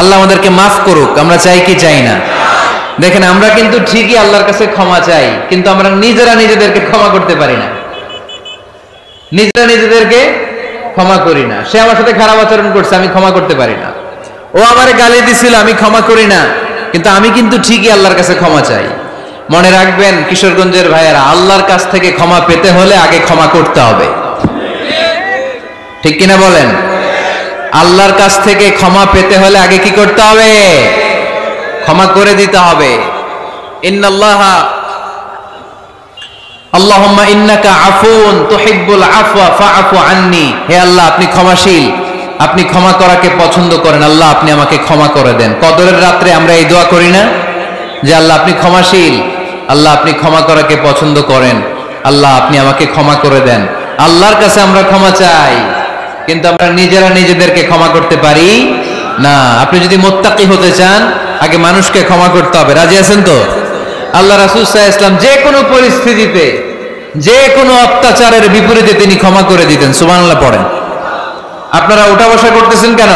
আল্লাহ আমাদেরকে মাফ করুক, আমরা চাই কি চাই না? দেখেন, আমরা কিন্তু ঠিকই আল্লাহর কাছে ক্ষমা চাই, কিন্তু আমরা নিজেরা নিজেদেরকে ক্ষমা করতে পারি না। নিজেরা নিজেদেরকে ক্ষমা করি না। সে আমার সাথে খারাপ আচরণ করছে, আমি ক্ষমা করতে পারি না। ও আমারে গালি দিছিল, আমি ক্ষমা করি না, কিন্তু আমি কিন্তু ঠিকই আল্লাহর কাছে ক্ষমা চাই। মনে রাখবেন কিশোরগঞ্জের ভাইয়েরা, আল্লাহর কাছ থেকে ক্ষমা পেতে হলে আগে ক্ষমা করতে হবে। ঠিক কিনা বলেন? আল্লাহর কাছ থেকে ক্ষমা পেতে হলে আগে কি করতে হবে? ক্ষমা করে দিতে হবে। ইন্নাল্লাহা আল্লাহুম্মা ইন্নাকা আফুন তুহিব্বুল আফওয়া ফাআফু আন্নি। হে আল্লাহ, আপনি ক্ষমাশীল, আপনি ক্ষমা করাকে পছন্দ করেন। আল্লাহ, আপনি আমাকে ক্ষমা করে দেন। কদরের রাত্রে আমরা এই দোয়া করি না যে আল্লাহ আপনি ক্ষমাশীল, আল্লাহ আপনি ক্ষমা করাকে পছন্দ করেন, আল্লাহ আপনি আমাকে ক্ষমা করে দেন। আল্লাহর কাছে আমরা ক্ষমা চাই, কিন্তু আমরা নিজেরা নিজেদেরকে ক্ষমা করতে পারি না। আপনি যদি মুত্তাকি হতে চান, আগে মানুষকে ক্ষমা করতে হবে। রাজি আছেন তো? আল্লাহ রাসূল সাল্লাল্লাহু আলাইহি ওয়াসাল্লাম যে কোনো পরিস্থিতিতে, যে কোনো অত্যাচারের বিপরীতে তিনি ক্ষমা করে দিতেন। সুবহানাল্লাহ পড়েন। আপনারা ওঠা বসা করতেছেন কেন?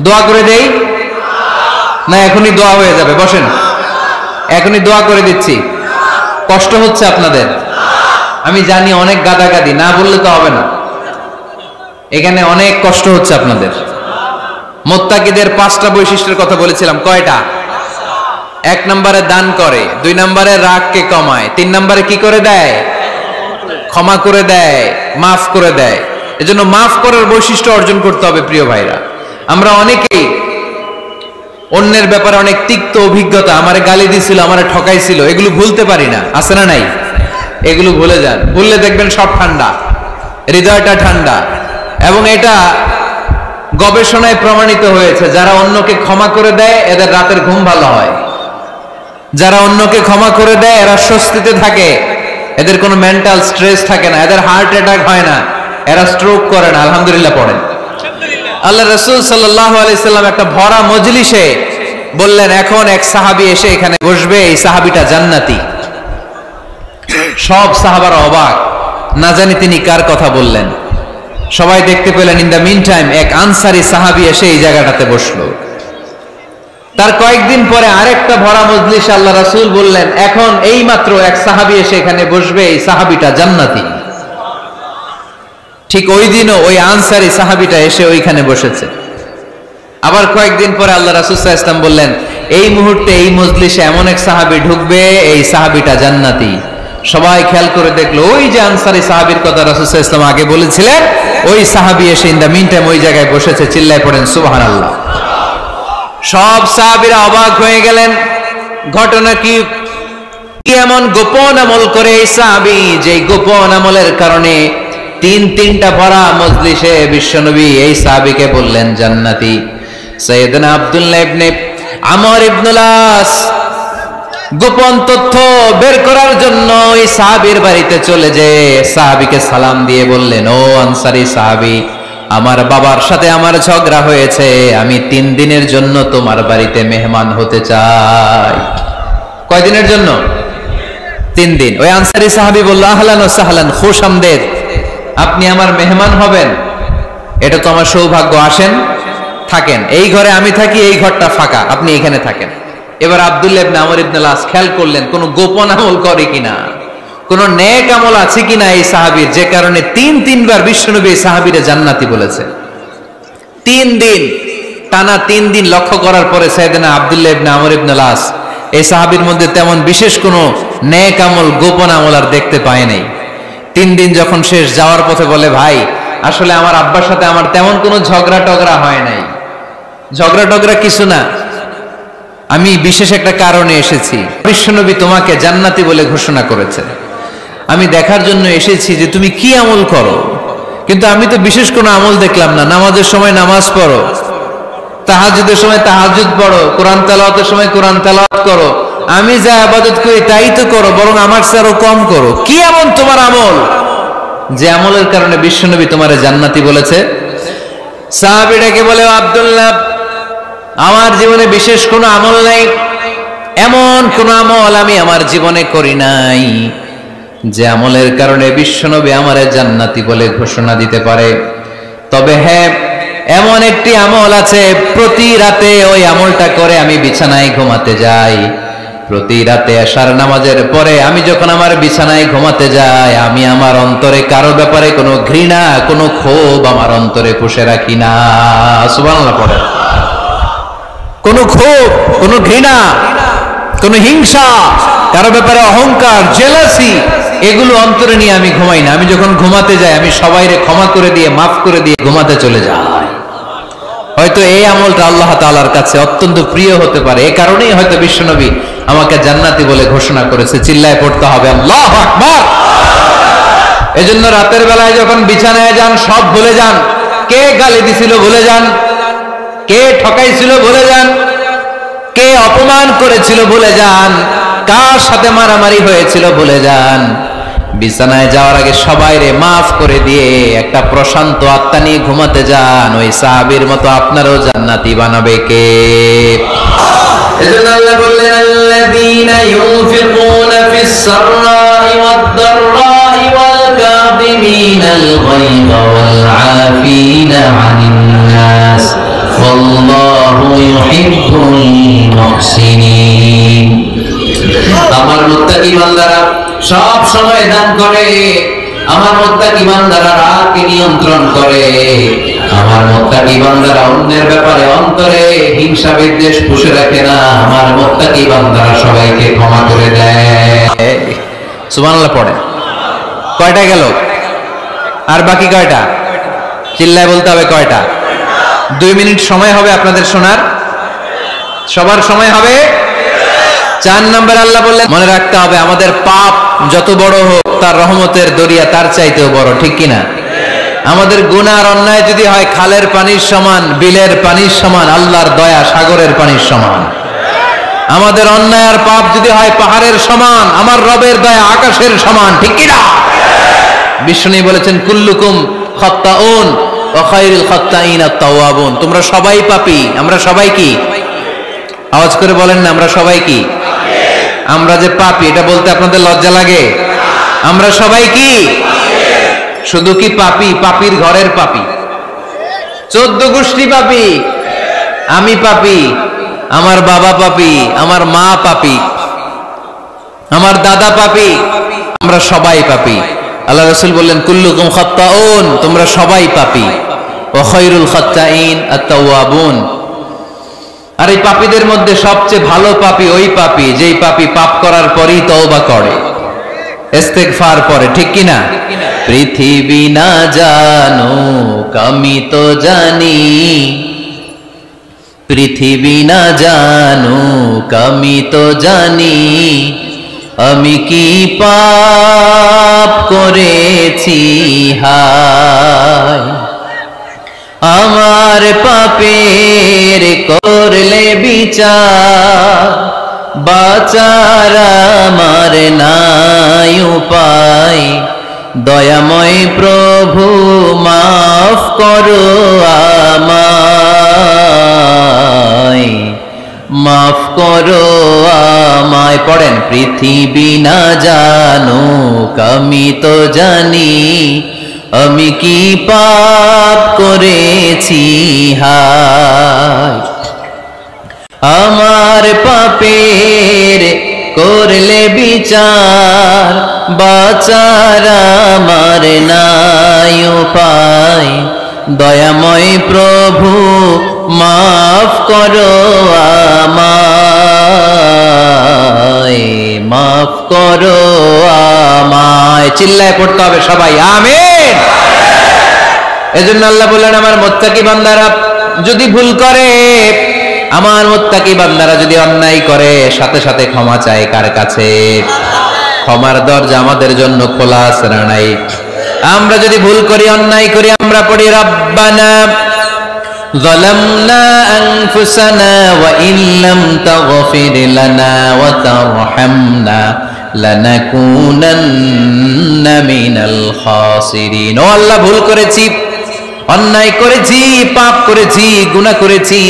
দোয়া করে দেই না? এখনই দোয়া হয়ে যাবে, বসেন। এখনই দোয়া করে দিচ্ছি। কষ্ট হচ্ছে আপনাদের? আমি জানি অনেক গাদাগাদি, না বললে তো হবে না। এখানে অনেক কষ্ট হচ্ছে আপনাদের। মুত্তাকিদের 5টা বৈশিষ্ট্যের কথা বলেছিলাম, কয়টা? 1 নম্বরে দান করে, 2 নম্বরে রাগকে কমায়, 3 নম্বরে কি করে দেয়? ক্ষমা করে দেয়, মাফ করে দেয়। এজন্য মাফ করার বৈশিষ্ট্য অর্জন করতে হবে প্রিয় ভাইরা। আমরা অনেকেই অন্যের ব্যাপারে অনেক তিক্ত অভিজ্ঞতা, আমারে গালি দিছিল, আমারে ঠকাইছিল, এগুলো ভুলতে পারি না। আছে না নাই? এগুলো ভুলে যান। ভুললে দেখবেন সব ঠান্ডা, হৃদয়টা ঠান্ডা। এবং এটা গবেষণায় প্রমাণিত হয়েছে, যারা অন্যকে ক্ষমা করে দেয় এদের রাতের ঘুম ভালো হয়। যারা অন্যকে ক্ষমা করে দেয় এরা স্বস্তিতে থাকে, এদের কোনো মেন্টাল স্ট্রেস থাকে না, এদের হার্ট অ্যাটাক হয় না, এরা স্ট্রোক করে না। আলহামদুলিল্লাহ পড়েন। আল্লাহ রাসূল সাল্লাল্লাহু আলাইহি সাল্লাম একটা ভরা মজলিসে বললেন, এখন এক সাহাবী এসে এখানে বসবে, এই সাহাবীটা জান্নাতি। সব সাহাবারা অবাক, না জানি তিনি কার কথা বললেন। সবাই দেখতে পেলেন ইন দ্য মিন টাইম এক আনসারী সাহাবী এসে এই জায়গাটাতে বসলো। তার কয়েকদিন পরে আরেকটা ভরা মজলিস আল্লাহ রাসূল বললেন, এখন এই মাত্র এক সাহাবী এসে এখানে বসবে, এই সাহাবীটা জান্নাতি। ঠিক ওই দিনও ওই আনসারী সাহাবীটা এসে ওইখানে বসেছে। আবার কয়েকদিন পরে আল্লাহ রাসূল সাল্লাল্লাহু আলাইহি ওয়াসাল্লাম বললেন, এই মুহূর্তে এই মজলিসে এমন এক সাহাবী ঢুকবে, এই সাহাবীটা জান্নাতি। সবাই খেয়াল করে দেখলো ওই যে আনসারী সাহাবীর কথা রাসূল সাল্লাল্লাহু আলাইহি ওয়াসাল্লাম আগে বলেছিলেন, ওই সাহাবী এসে ইন দা মিন টাইম ওই জায়গায় বসেছে। চিল্লায় পড়েন সুবহানাল্লাহ। সব সাহাবীরা অবাক হয়ে গেলেন, ঘটনা কি? এমন গোপন আমল করে এই সাহাবী, যে গোপন আমলের কারণে তিনটা ভরা মজলিসে বিশ্বনবী এই সাহাবীকে বললেন জান্নাতি। সাইয়েদনা আব্দুল্লাহ ইবনে আমর ইবনুল আস গোপন তথ্য বের করার জন্য ওই সাহাবীর বাড়িতে চলে যেয়ে সাহাবীকে সালাম দিয়ে বললেন, ও আনসারী সাহাবী, আমার বাবার সাথে আমার ঝগড়া হয়েছে, আমি 3 দিনের জন্য তোমার বাড়িতে মেহমান হতে চাই। কয়দিনের জন্য? 3 দিন। ওই আনসারী সাহাবী বলল, আহলান ওয়া সাহলান, খুশআমদেদ, আপনি আমার মেহমান হবেন, এটা তো আমার সৌভাগ্য, আসেন থাকেন, এই ঘরে আমি থাকি, এই ঘরটা ফাঁকা, আপনি এখানে থাকেন। এবার আব্দুল্লাহ ইবনে আমর ইবনে আস খেয়াল করলেন কোন গোপন আমল করে কিনা, কোন নেক আমল আছে কিনা এই সাহাবীর, যে কারণে 3বার বিশ্বনবী এই সাহাবীরে জান্নাতি বলেছে। 3 দিন টানা 3 দিন লক্ষ্য করার পরে সাইয়েদনা আব্দুল্লাহ ইবনে আমর ইবনে আস এই সাহাবীর মধ্যে তেমন বিশেষ কোন নেক আমল, গোপন আমল আর দেখতে পায় নাই। 3 দিন যখন শেষ, যাওয়ার পথে বলে, ভাই আসলে আমার আব্বার সাথে আমার তেমন কোনো ঝগড়া টগড়া হয় নাই, ঝগড়া টগড়া কিছু না, আমি বিশেষ একটা কারণে এসেছি। বিশ্বনবী তোমাকে জান্নাতি বলে ঘোষণা করেছে, আমি দেখার জন্য এসেছি যে তুমি কি আমল করো, কিন্তু আমি তো বিশেষ কোনো আমল দেখলাম না। নামাজের সময় নামাজ পড়ো, তাহাজ্জুদের সময় তাহাজ্জুদ পড়ো, কোরআন তেলাওয়াতের সময় কোরআন তেলাওয়াত করো, আমি যা ইবাদত করি তাই তো করো, বরং আমার চেয়ে আরো কম করো। কি এমন তোমার আমল যে আমলের কারণে বিশ্বনবী তোমারে জান্নাতি বলেছে? সাহাবীটাকে বলে, আব্দুল্লাহ, আমার জীবনে বিশেষ কোনো আমল নাই, এমন কোন আমল আমি আমার জীবনে করি নাই যে আমলের কারণে বিশ্বনবী আমারে জান্নাতি বলে ঘোষণা দিতে পারে। তবে হ্যাঁ, এমন একটি আমল আছে, প্রতি রাতে ওই আমলটা করে আমি বিছানায় ঘুমাতে যাই। প্রতি রাতে এশার নামাজের পরে আমি যখন আমার বিছানায় ঘুমাতে যাই, আমি আমার অন্তরে কারো ব্যাপারে কোনো ঘৃণা, কোনো ক্ষোভ আমার অন্তরে পুষে রাখি না। সুবহানাল্লাহ পড়ে। কোনো ক্ষোভ, কোনো ঘৃণা, কোনো হিংসা, কারো ব্যাপারে অহংকার, জেলাসি, এগুলো অন্তরে নিয়ে আমি ঘুমাই না। আমি যখন ঘুমাতে যাই, আমি সবাইরে ক্ষমা করে দিয়ে, মাফ করে দিয়ে ঘুমাতে চলে যাই। হয়তো এই আমলটা আল্লাহ তাআলার কাছে অত্যন্ত প্রিয় হতে পারে, এই কারণেই হয়তো বিশ্বনবী আমাকে জান্নাতি বলে ঘোষণা করেছে। চিল্লায় পড়তে হবে আল্লাহু আকবার। এজন্য রাতের বেলায় যখন বিছানায় যান, সব ভুলে যান। কে গালি দিছিল ভুলে যান, কে ঠকাইছিল ভুলে যান, কে অপমান করেছিল ভুলে যান, কার সাথে মারামারি হয়েছিল ভুলে যান। বিছানায় যাওয়ার আগে সবাইরে মাফ করে দিয়ে একটা প্রশান্ত আত্মা নিয়ে ঘুমাতে যান। ওই সাহাবীর মতো আপনারও জান্নাতি বানাবে কে? এজন্য আল্লাহ বললেন, আল্লাযীনা ইউনফিকুনা ফিস সাররাই ওয়াদ দাররাই ওয়াল কাযিমিনাল গায়যা ওয়াল আফিনা আনিন নাস ওয়াল্লাহু ইউহিব্বুল মুহসিনিন। আমার মুত্তাকি বান্দারা সব সময় দান করে, আমার মুত্তাকি বান্দারা রাগকে নিয়ন্ত্রণ করে, আমার মুত্তাকি বান্দারা অন্যের ব্যাপারে অন্তরে হিংসা বিদ্বেষ পুষে রাখে না, আমার মুত্তাকি বান্দারা সবাইকে ক্ষমা করে দেয়। সুবহানাল্লাহ পড়ে। কয়টা গেল? আর বাকি কয়টা? চিল্লায় বলতে হবে কয়টা? 2 মিনিট সময় হবে আপনাদের শোনার। সবার সময় হবে। 4 নম্বর আল্লাহ বললেন, মনে রাখতে হবে আমাদের পাপ যত বড় হোক, তার রহমতের দরিয়া তার চাইতেও বড়, ঠিক কিনা? আমাদের গুনাহ আর অন্যায় যদি হয় খালের পানির সমান, বিলের পানির সমান, আল্লাহর দয়া সাগরের পানির সমান। আমাদের অন্যায় আর পাপ যদি হয় পাহাড়ের সমান, আমার রবের দয়া আকাশের সমান, ঠিক কিনা? বিষ্ণু বলেছেন, কুল্লুকুম খাত্তাউন ওয়া খায়রুল খাত্তাইন আত-তাওয়াবুন। তোমরা সবাই পাপী। আমরা সবাই কি? আওয়াজ করে বলেন না, আমরা সবাই কি? আমরা যে পাপী, এটা বলতে আপনাদের লজ্জা লাগে? আমরা সবাই কি? শুধু কি পাপী? পাপীর ঘরের পাপী, 14 গোষ্ঠী পাপী। আমি পাপী, আমার বাবা পাপী, আমার মা পাপী, আমার দাদা পাপী, আমরা সবাই পাপী। আল্লাহ রাসূল বললেন, কুল্লুকুম খাত্তাউন, তোমরা সবাই পাপী, ওয়া খায়রুল খাত্তাইন আত-তাওয়াবুন। আর এই পাপীদের মধ্যে সবচেয়ে ভালো পাপী ওই পাপী যেই পাপী পাপ করার পরই তওবা করে। ইস্তেগফার পরে, ঠিক কি না? পৃথিবী না জানুক আমি তো জানি, পৃথিবী না জানুক আমি তো জানি, আমি কি পাপ করেছি হায়, আমার পাপের করলে বিচার, বাঁচার আমার নাই উপায়, দয়াময় প্রভু মাফ করো আমায়, মাফ করো আমায়। পড়েন, পৃথিবী না জানুক আমি তো জানি, আমি কি পাপ করেছি হায়, আমার পাপের করলে বিচার, বাঁচার আমার নাই উপায়, দয়াময় প্রভু মাফ করো আমায়, মাফ করো আমায়। চিল্লায় পড়তে হবে সবাই, আমিন। এজন্য আল্লাহ বললেন, আমার মুত্তাকি বান্দারা যদি ভুল করে, আমার মুত্তাকি বান্দারা যদি অন্যায় করে, সাথে সাথে ক্ষমা চায় কার কাছে? ক্ষমার দরজা আমাদের জন্য খোলা আছে না নাই? আমরা যদি ভুল করি, অন্যায় করি, আমরা পড়ি রব্বানা যালামনা আনফুসানা ওয়া ইন লাম তাগফির লানা ওয়া তারহামনা লানাকুনান্না মিনাল খাসিরিন। ও আল্লাহ, ভুল করেছি, অন্যায় করেছি, পাপ করেছি, গুনাহ করেছি,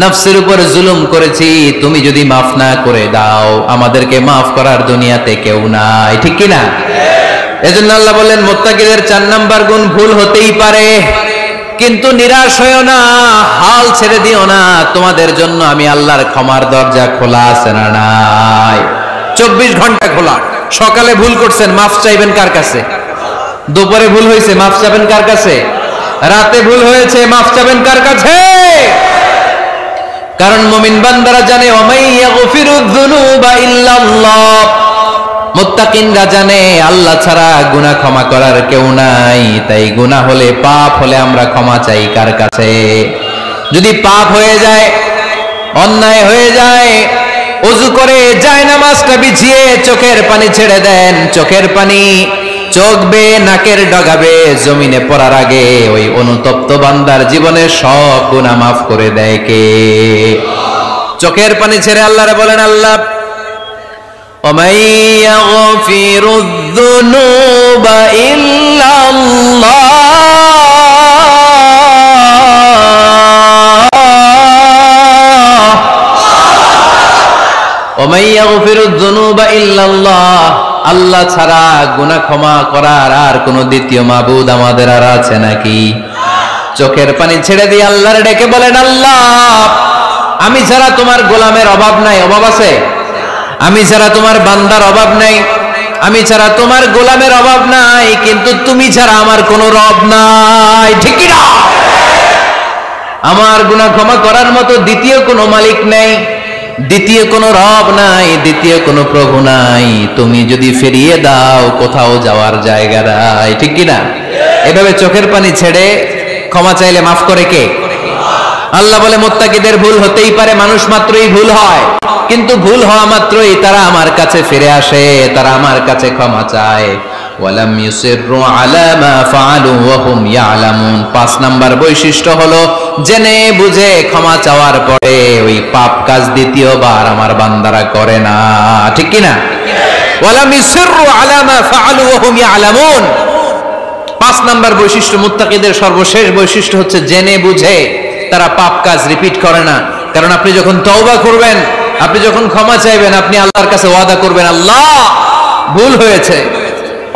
নফসের উপর জুলুম করেছি, তুমি যদি মাফ না করে দাও, আমাদেরকে মাফ করার দুনিয়াতে কেউ নাই, ঠিক কি না? এজন্য আল্লাহ বললেন, মুত্তাকিদের 4 নাম্বার গুণ, ভুল হতেই পারে কিন্তু নিরাশ হয়ো না, হাল ছেড়ে দিও না, তোমাদের জন্য আমি আল্লাহর ক্ষমার দরজা খোলা আছে না নাই? 24 ঘন্টা খোলা। সকালে ভুল করছেন, মাফ চাইবেন কার কাছে? দুপুরে ভুল হয়েছে, মাফ চাইবেন কার কাছে? রাতে ভুল হয়েছে, মাফ চাইবেন কার কাছে? কারণ মুমিন বান্দারা জানে, ওয়ামাইয়াগফিরুয যুনুবা ইল্লাল্লাহ, মুত্তাকিনরা জানে আল্লাহ ছাড়া গুনাহ ক্ষমা করার কেউ নাই। তাই গুনাহ হলে, পাপ হলে আমরা ক্ষমা চাই কার কাছে? যদি পাপ হয়ে যায়, অন্যায় হয়ে যায়, ওযু করে জায়নামাজটা বিছিয়ে চোখের পানি ছেড়ে দেন, চোখের পানি চোখ বেয়ে নাকের ডগাবে জমিনে পড়ার আগে ওই অনুতপ্ত বান্দার জীবনের সব গুনাহ মাফ করে দেয় কে? চোখের পানি ছেড়ে আল্লাহরে বলেন, আল্লাহ وَمَن يَغْفِرُ الذُّنُوبَ إِلَّا اللَّهُ وَمَن يَغْفِرُ الذُّنُوبَ إِلَّا اللَّهُ, আল্লাহ ছাড়া গুনাহ ক্ষমা করার আর কোন দ্বিতীয় মাবুদ আমাদের আর আছে নাকি? চোখের পানি ছেড়ে দিয়ে আল্লাহরে ডেকে বলেন, আল্লাহ আমি ছাড়া তোমার গোলামের অভাব নাই, অভাব আছে? আমি ছাড়া তোমার বান্দার অভাব নাই, আমি ছাড়া তোমার গোলামের অভাব নাই, কিন্তু তুমি ছাড়া আমার কোনো রব নাই, ঠিক কি না? আমার গুনাহ ক্ষমা করার মতো দ্বিতীয় কোনো মালিক নাই, দ্বিতীয় কোনো রব নাই, দ্বিতীয় কোনো প্রভু নাই। তুমি যদি ফিরিয়ে দাও, কোথাও যাওয়ার জায়গা নাই, ঠিক কি না? এভাবে চোখের পানি ছেড়ে ক্ষমা চাইলে মাফ করে কে? আল্লাহ বলে, মুত্তাকিদের ভুল হতেই পারে, মানুষ মাত্রই ভুল হয়, কিন্তু ভুল হওয়া মাত্রই তারা আমার কাছে ফিরে আসে, তারা আমার কাছে ক্ষমা চায়। ওয়ালাম ইউসিররু আলা মা ফাআলু ওয়া হুম ইয়ালামুন। 5 নাম্বার বৈশিষ্ট্য হলো, জেনে বুঝে ক্ষমা চাওয়ার পরে ওই পাপ কাজ দ্বিতীয়বার আমার বান্দারা করে না, ঠিক কি না? ওয়ালাম ইউসিররু আলা মা ফাআলু ওয়া হুম ইয়ালামুন। 5 নাম্বার বৈশিষ্ট্য, মুত্তাকিদের সর্বশেষ বৈশিষ্ট্য হচ্ছে জেনে বুঝে তারা পাপ কাজ রিপিট করে না। কারণ আপনি যখন তওবা করবেন, আপনি যখন ক্ষমা চাইবেন, আপনি আল্লাহর কাছে ওয়াদা করবেন, আল্লাহ ভুল হয়েছে,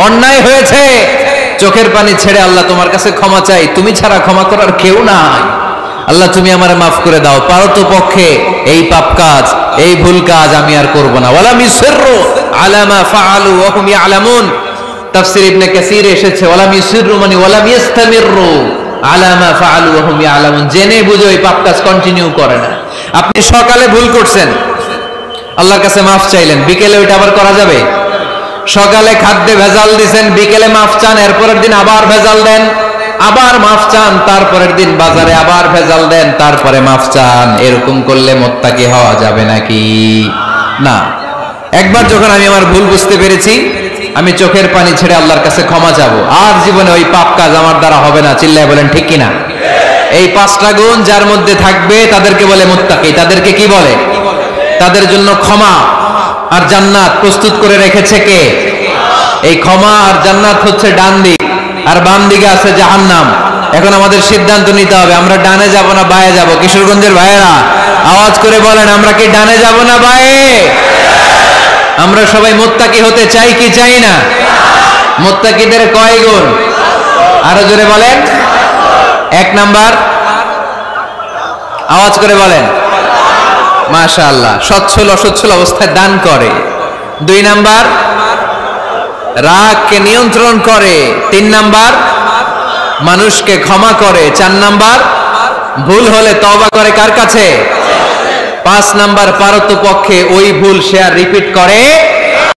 অন্যায় হয়েছে, চোখের পানি ছেড়ে আল্লাহ তোমার কাছে ক্ষমা চাই, তুমি ছাড়া ক্ষমা করার কেউ নাই, আল্লাহ তুমি আমারে মাফ করে দাও, পারো তো পক্ষে এই পাপ কাজ, এই ভুল কাজ আমি আর করব না। ওয়ালাম ইউসিররু আলা মা ফাআলু ওয়া হুম ইয়ালামুন। তাফসীর ইবনে কাসীর এসেছে, ওয়ালাম ইউসিররু মানে ওয়ালাম ইস্তামিররু আলা মা ফাআলু ওয়া হুম ইয়ালামুন, জেনে বুঝে ওই পাপ কাজ কন্টিনিউ করে না। আপনি সকালে ভুল করছেন, আল্লাহর কাছে মাফ চাইলেন, বিকেলে ওইটা আবার করা যাবে? সকালে খাদ্যে ভেজাল দিছেন, বিকেলে মাফ চান, এরপরের দিন আবার ভেজাল দেন, আবার মাফ চান, তারপরের দিন বাজারে আবার ভেজাল দেন, তারপরে মাফ চান। এরকম করলে মুত্তাকি হওয়া যাবে নাকি? না। একবার যখন আমি আমার ভুল বুঝতে পেরেছি, আমি চোখের পানি ছেড়ে আল্লাহর কাছে ক্ষমা চাবো। আর জীবনে ওই পাপ কাজ আমার দ্বারা হবে না। চিল্লায় বলেন ঠিক কিনা? এই 5টা গুণ যার মধ্যে থাকবে তাদেরকে বলে মুত্তাকি। তাদেরকে কি বলে? তাদের জন্য ক্ষমা আর জান্নাত প্রস্তুত করে রেখেছে কে? এই ক্ষমা আর জান্নাত হচ্ছে ডান দিক, আর বাম দিকে আছে জাহান্নাম। এখন আমাদের সিদ্ধান্ত নিতে হবে, আমরা ডানে যাব না বায়ে যাব। কিশোরগঞ্জের ভাইয়েরা আওয়াজ করে বলেন, আমরা কি ডানে যাব না বায়ে? আমরা সবাই মুত্তাকি হতে চাই কি চাই না? মুত্তাকিদের কয় গুণ? আরো জোরে বলেন। 1 নাম্বার, আওয়াজ করে বলেন। মাশাআল্লাহ, সচ্ছল অসচ্ছল অবস্থায় দান করে। 2 নাম্বার, রাগকে নিয়ন্ত্রণ করে। 3 নাম্বার, মানুষকে ক্ষমা করে। 4 নাম্বার, ভুল হলে তওবা করে কার কাছে? 5 নাম্বার, পারতপক্ষে ওই ভুল সে আর রিপিট করে